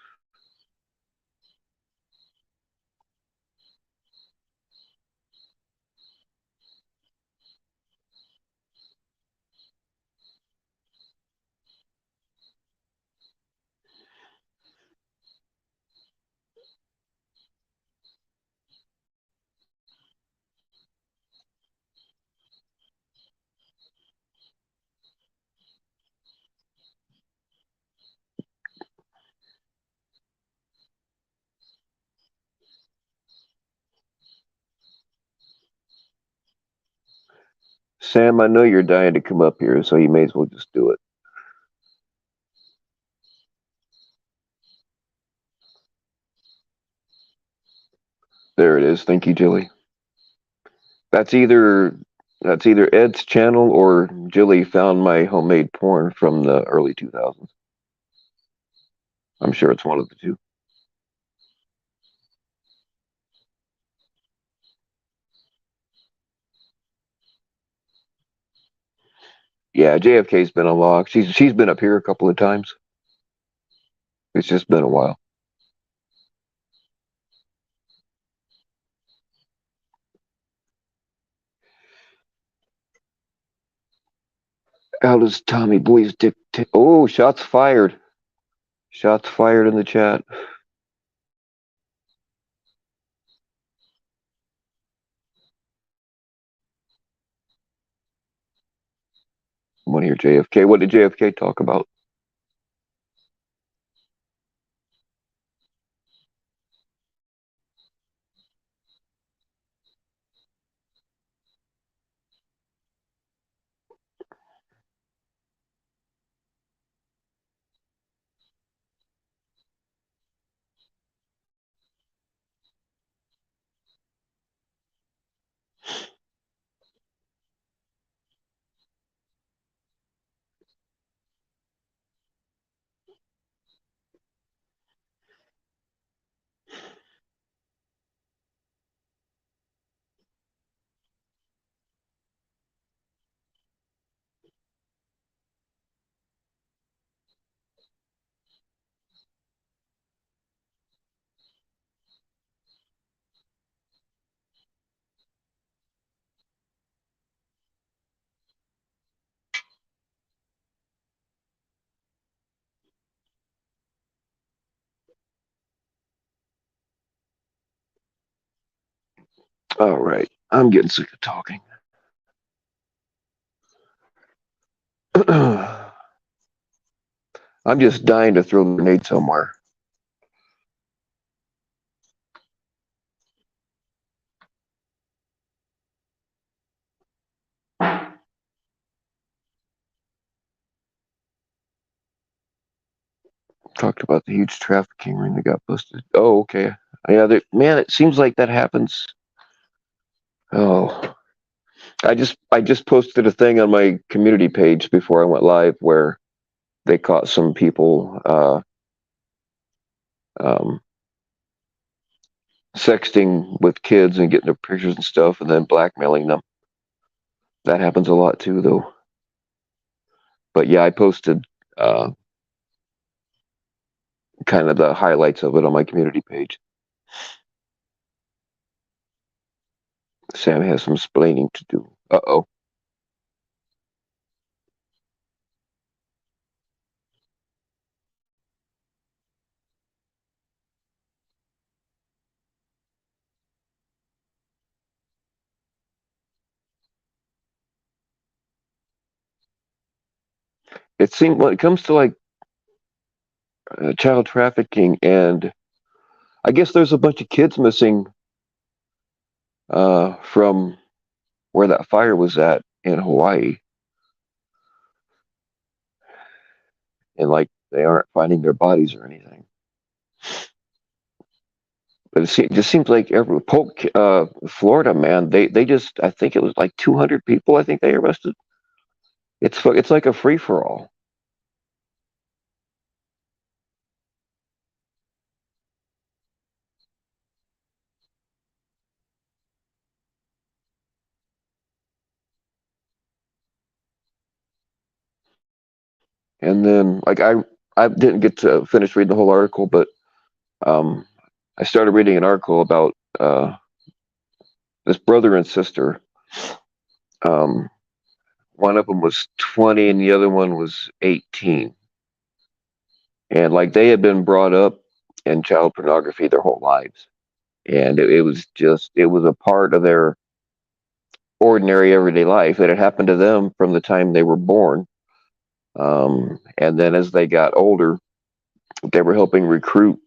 Sam, I know you're dying to come up here, so you may as well just do it. There it is. Thank you, Jilly. That's either that's either Ed's channel or Jilly found my homemade porn from the early 2000s. I'm sure it's one of the two. Yeah, JFK's been on lock. She's been up here a couple of times. It's just been a while. How does Tommy Boy's dick? Oh, shots fired! Shots fired in the chat. I want to hear JFK. What did JFK talk about? All right, I'm getting sick of talking. I'm just dying to throw a grenade somewhere. Talked about the huge trafficking ring that got busted. Oh, okay. Yeah, man, it seems like that happens. Oh, I just posted a thing on my community page before I went live where they caught some people um, sexting with kids and getting their pictures and stuff, and then blackmailing them. That happens a lot too, though. But yeah, I posted uh, kind of the highlights of it on my community page. Sam has some splaining to do. Uh-oh. It seems when it comes to like child trafficking, and I guess there's a bunch of kids missing from where that fire was at in Hawaii. and like they aren't finding their bodies or anything. But it just seems like every Polk, Florida, man, they just I think it was like 200 people. I think they arrested. It's like a free for all. And then like I didn't get to finish reading the whole article, but um, I started reading an article about this brother and sister. Um, one of them was 20 and the other one was 18, and like they had been brought up in child pornography their whole lives, and it was just it was a part of their ordinary everyday life. It had happened to them from the time they were born. And then as they got older, they were helping recruit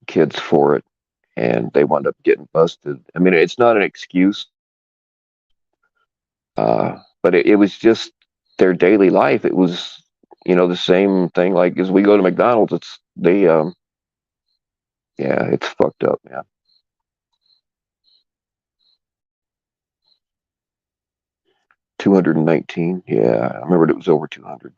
kids for it, and they wound up getting busted. I mean, it's not an excuse, but it was just their daily life. It was, the same thing. Like as we go to McDonald's, yeah, it's fucked up, man. 219. Yeah, I remember it was over 200.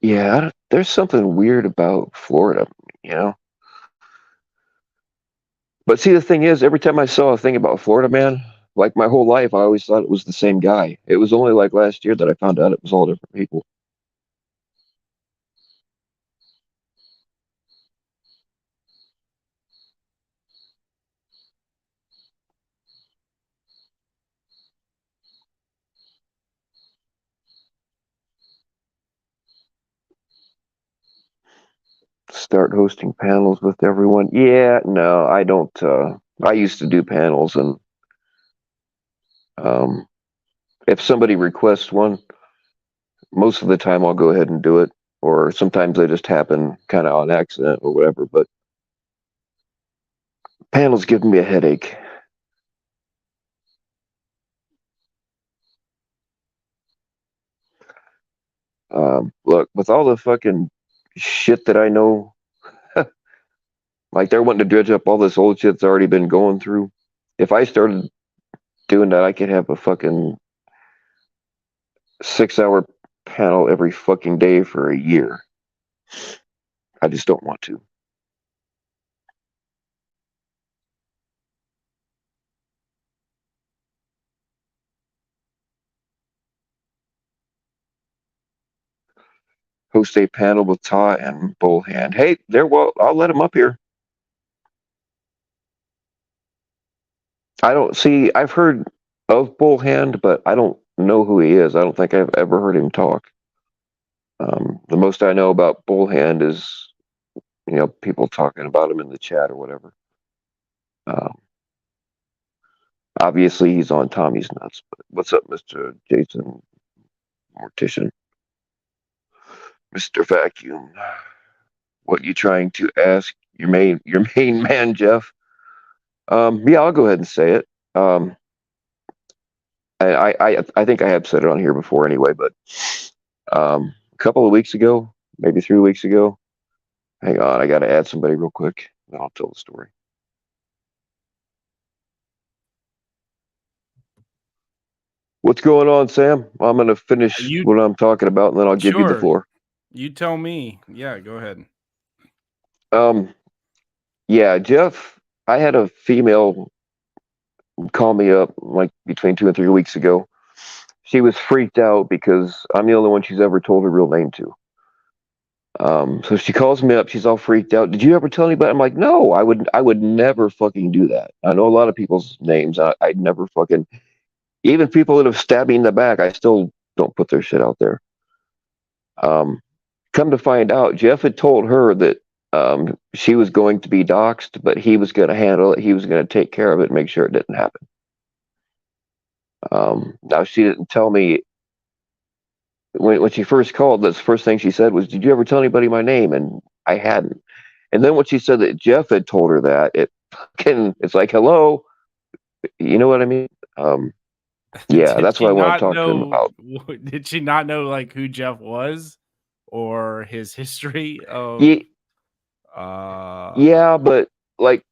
Yeah, there's something weird about Florida, you know. But see, the thing is, every time I saw a thing about Florida, man, like my whole life, I always thought it was the same guy. It was only like last year that I found out it was all different people. Start hosting panels with everyone. Yeah, no, I don't. I used to do panels, and um, if somebody requests one, most of the time I'll go ahead and do it, or sometimes they just happen kind of on accident or whatever. But panels give me a headache. Look, with all the fucking shit that I know, like they're wanting to dredge up all this old shit that's already been going through. If I started doing that, I could have a fucking 6 hour panel every fucking day for a year. I just don't want to. Host a panel with Ta and Bullhand. Hey, there. Well, I'll let him up here. I don't see. I've heard of Bullhand, but I don't know who he is. I don't think I've ever heard him talk. The most I know about Bullhand is people talking about him in the chat or whatever. Um, Obviously, he's on Tommy's nuts. But what's up, Mister Jason Mortician, Mister Vacuum? What you trying to ask your main man, Jeff? Yeah, I'll go ahead and say it. I think I have said it on here before anyway, but a couple of weeks ago, maybe 3 weeks ago. Hang on, I got to add somebody real quick. Then I'll tell the story. What's going on, Sam? I'm going to finish what I'm talking about, and then I'll give you the floor. You tell me. Yeah, go ahead. Yeah, Jeff, I had a female call me up like between 2 and 3 weeks ago. She was freaked out because I'm the only one she's ever told her real name to. So she calls me up. She's all freaked out. Did you ever tell anybody? I'm like, no, I would never fucking do that. I know a lot of people's names. I'd never fucking, even people that have stabbed me in the back, I still don't put their shit out there. Um, Come to find out, Jeff had told her that she was going to be doxxed, but he was going to handle it. He was going to take care of it and make sure it didn't happen. Now she didn't tell me when she first called. That's the first thing she said was, "Did you ever tell anybody my name?" And I hadn't. And then when she said that Jeff had told her that, it's like, hello, you know what I mean? Yeah, Did that's what she I want to not talk to him know? about. Did she not know like who Jeff was or his history of? Yeah, Uh, yeah, but like,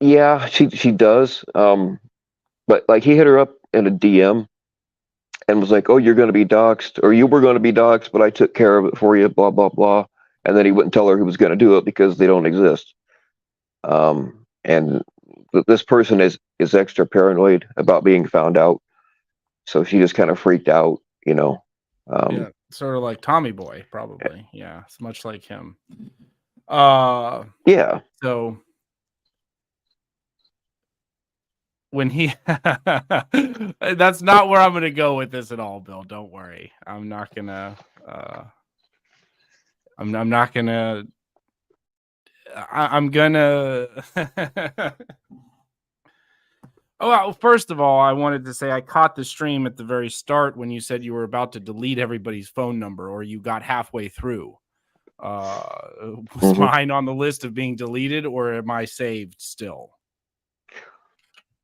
yeah, she does. But like he hit her up in a DM and was like, "Oh, you're going to be doxxed, or you were going to be doxxed, but I took care of it for you." Blah blah blah. And then he wouldn't tell her he was going to do it because they don't exist. And this person is extra paranoid about being found out, so she just kind of freaked out, you know. yeah, Um, sort of like Tommy Boy, probably. Yeah, it's much like him. Uh, yeah, so when he, that's not where I'm gonna go with this at all, Bill. Don't worry. I'm not gonna. I'm not gonna. I'm gonna. Oh, well, first of all, I wanted to say I caught the stream at the very start when you said you were about to delete everybody's phone number, or you got halfway through. Was hmm mine on the list of being deleted, or am I saved still?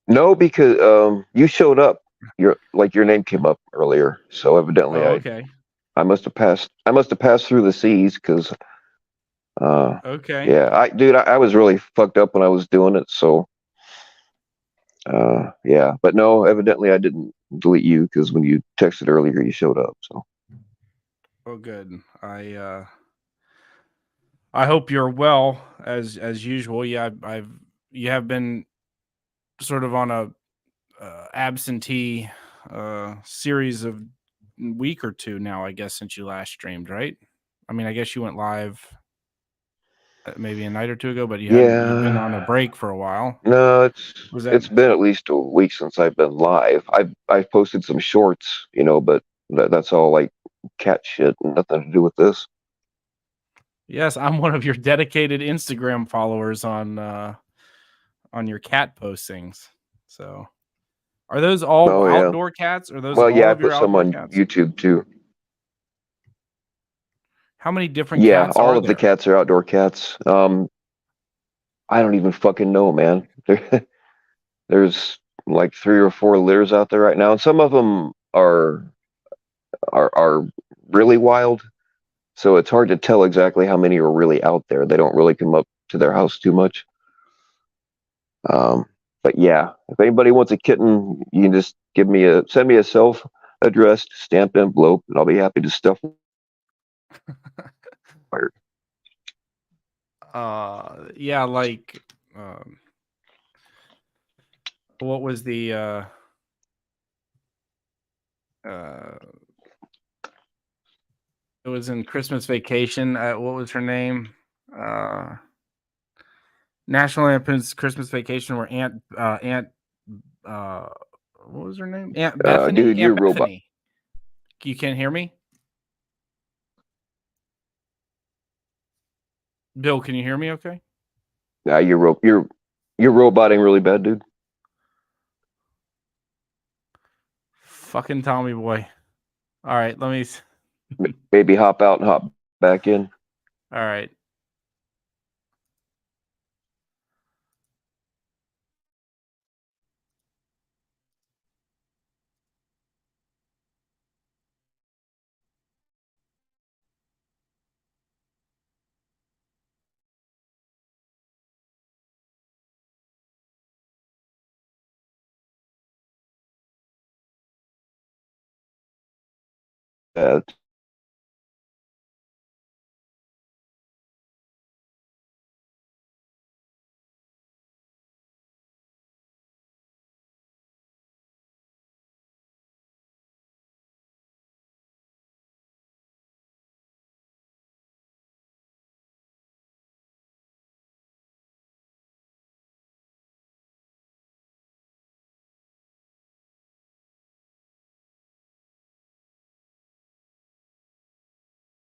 no, because you showed up. Your name came up earlier, so evidently Oh, okay, I must have passed through the seas because okay. yeah, I was really fucked up when I was doing it, so yeah, but no, evidently I didn't delete you because when you texted earlier, you showed up. So Oh, good. I hope you're well as usual. Yeah, I've you have been sort of on a absentee series of week or two now, I guess, since you last streamed, right? I mean, I guess you went live maybe a night or two ago, but you've been on a yeah, break for a while. no, Was that it's been at least a week since I've been live. I've posted some shorts, but that's all like cat shit and nothing to do with this. Yes, I'm one of your dedicated Instagram followers on your cat postings. So, are those all Oh yeah. outdoor cats? Are those Well, yeah, all I of put your some outdoor on cats? YouTube too. How many different Yeah, cats all are of the there? cats are outdoor cats. I don't even fucking know, man. There's like 3 or 4 litters out there right now, and some of them are really wild. So it's hard to tell exactly how many are really out there. They don't really come up to their house too much. Um, but yeah, if anybody wants a kitten, you can just send me a self-addressed stamped envelope, and I'll be happy to stuff it. Yeah, like what was the uh it was in Christmas Vacation. What was her name? Uh National Lampoon's Christmas Vacation, where Aunt uh what was her name? Aunt Bethany? Dude, you're Aunt a robot. Bethany. You can't hear me? Bill, can you hear me okay? Nah, you're roboting really bad, dude. Fucking Tommy boy. All right, let me Maybe hop out and hop back in. all right. Uh,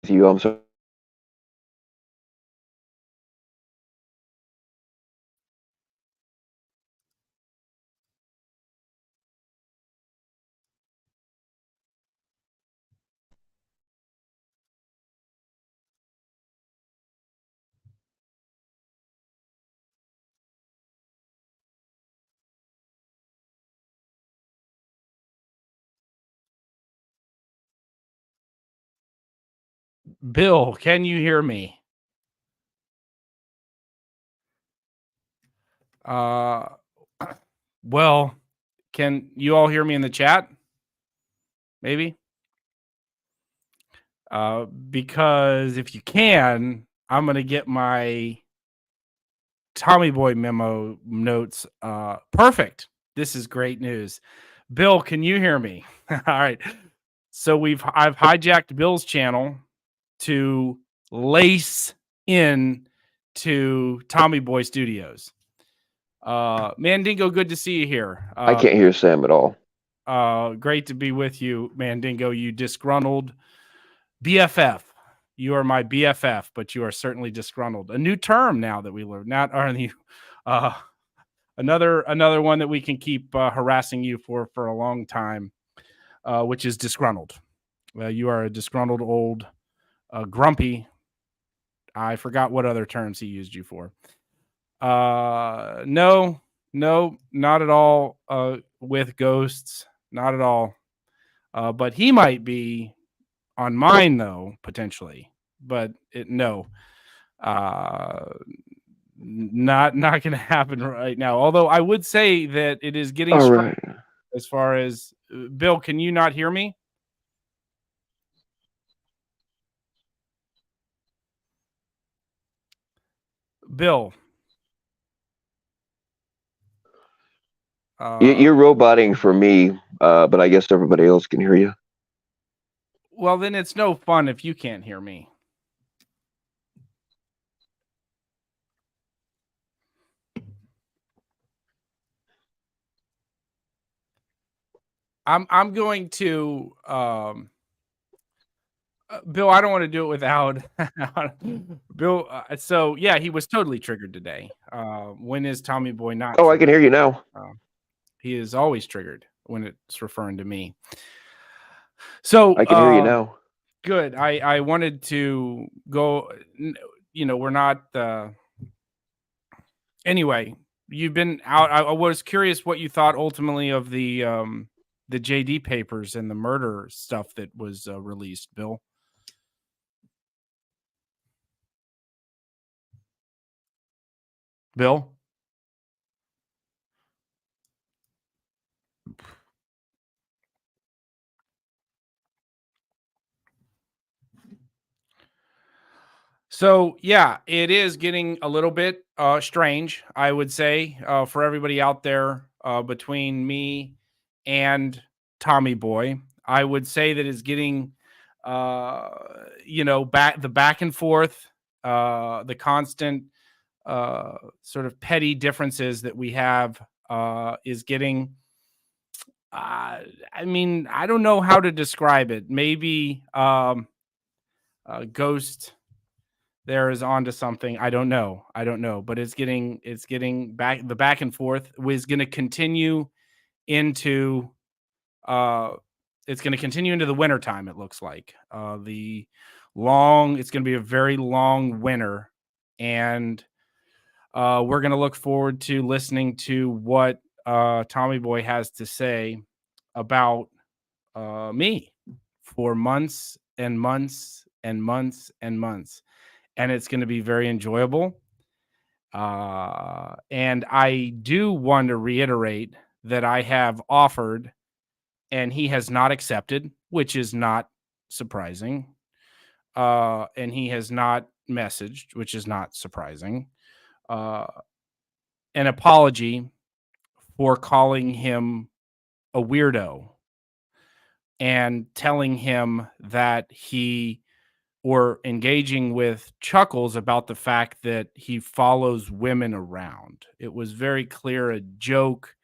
you, I'm sorry. Bill, can you hear me? Well, can you all hear me in the chat? Maybe. Because if you can, I'm gonna get my Tommy Boy memo notes. Perfect. This is great news. Bill, can you hear me? All right. So I've hijacked Bill's channel to lace in to Tommy Boy Studios. Mandingo, good to see you here. I can't hear Sam at all. Great to be with you, Mandingo. You disgruntled BFF. You are my BFF, but you are certainly disgruntled. A new term now that we learned. Not are you another one that we can keep harassing you for a long time, which is disgruntled. You are a disgruntled old grumpy. I forgot what other terms he used you for. No, not at all. With ghosts, not at all. But he might be on mine though, potentially. But no, not going to happen right now. Although I would say that it is getting All strong right. as far as Bill. Can you not hear me? Bill. You're roboting for me, but I guess everybody else can hear you. Well, then it's no fun if you can't hear me. I'm going to Bill, I don't want to do it without Bill. So yeah, he was totally triggered today. When is Tommy Boy not? Oh, I can hear you now. He is always triggered when it's referring to me. So I can hear you now. Good. I wanted to go. We're not. Anyway, you've been out. I was curious what you thought ultimately of the JD papers and the murder stuff that was released, Bill. Bill? So, yeah, it is getting a little bit strange, I would say, for everybody out there between me and Tommy Boy. I would say that it's getting, back and forth, the constant sort of petty differences that we have is getting. I mean, I don't know how to describe it. Maybe Ghost there is onto something. I don't know, but it's getting back. The back and forth is going to continue into. It's going to continue into the winter time. It looks like it's going to be a very long winter, and we're going to look forward to listening to what Tommy Boy has to say about me for months and months and months and months. And it's going to be very enjoyable. And I do want to reiterate that I have offered and he has not accepted, which is not surprising. And he has not messaged, which is not surprising. An apology for calling him a weirdo and telling him that or engaging with Chuckles about the fact that he follows women around. It was very clear a joke.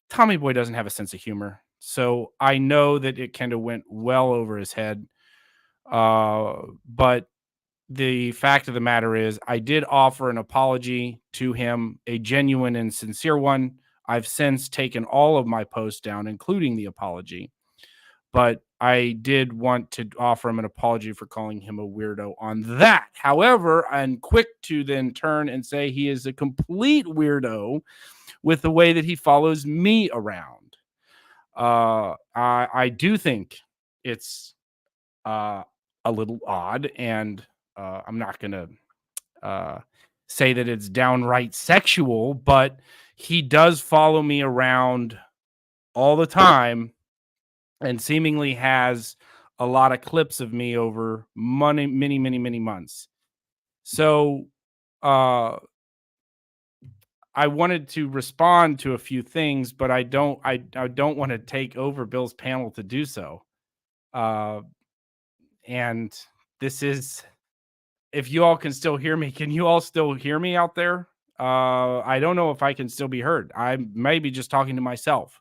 Tommy Boy doesn't have a sense of humor, so I know that it kind of went well over his head. But the fact of the matter is, I did offer an apology to him, a genuine and sincere one. I've since taken all of my posts down, including the apology. But I did want to offer him an apology for calling him a weirdo on that. However, I'm quick to then turn and say he is a complete weirdo with the way that he follows me around. I do think it's a little odd, and I'm not going to say that it's downright sexual, but he does follow me around all the time and seemingly has a lot of clips of me over many months. So I wanted to respond to a few things, but I don't want to take over Bill's panel to do so. And this is, if you all can still hear me, can you all still hear me out there? I don't know if I can still be heard. I may be just talking to myself,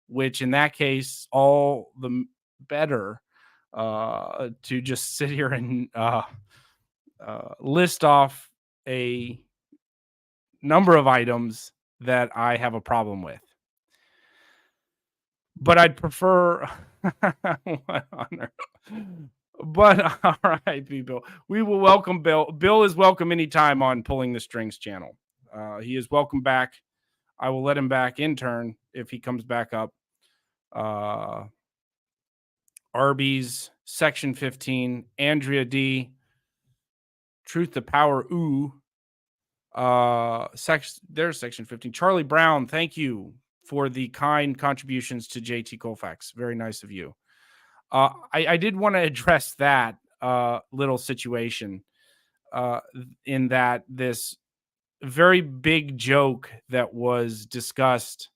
which in that case, all the better to just sit here and list off a number of items that I have a problem with. But I'd prefer what on earth? But all right, Bill. We will welcome Bill. Bill is welcome anytime on Pulling the Strings channel. He is welcome back. I will let him back in turn if he comes back up. Arby's, Section 15, Andrea D, Truth to Power, ooh. There's Section 15. Charlie Brown, thank you for the kind contributions to JT Colfax. Very nice of you. I did want to address that little situation in that this very big joke that was discussed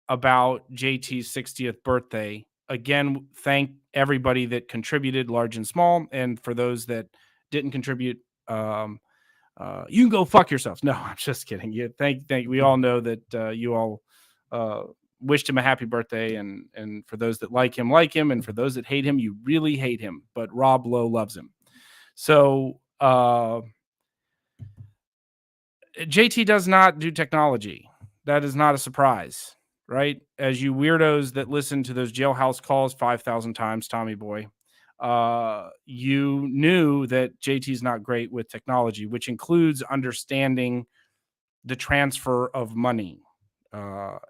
about JT's 60th birthday. Again, thank everybody that contributed, large and small. And for those that didn't contribute, you can go fuck yourselves. No, I'm just kidding. We all know that you all wished him a happy birthday, and for those that like him, and for those that hate him, you really hate him. But Rob Lowe loves him. So JT does not do technology. That is not a surprise, right? As you weirdos that listen to those jailhouse calls 5,000 times, Tommy boy, you knew that JT's not great with technology, which includes understanding the transfer of money.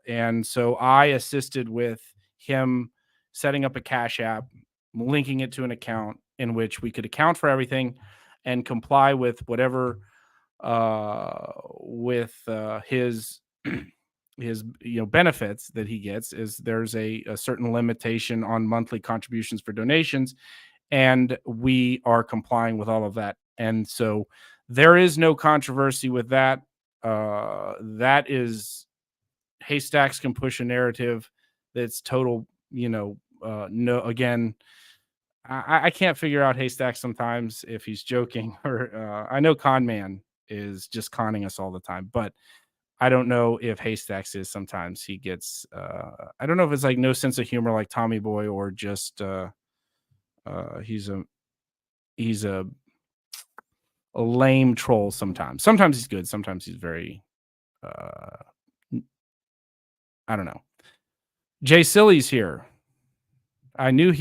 And so I assisted with him setting up a Cash App, linking it to an account in which we could account for everything and comply with whatever his his benefits that he gets. Is there's a certain limitation on monthly contributions for donations, and we are complying with all of that. And so there is no controversy with that. That is, Haystacks can push a narrative that's total, no, again, I can't figure out Haystacks sometimes if he's joking or I know Con Man is just conning us all the time, but I don't know if Haystacks is. Sometimes he gets I don't know if it's like no sense of humor like Tommy Boy, or just he's a lame troll sometimes. Sometimes he's good, sometimes he's very I don't know. Jay Silly's here. I knew he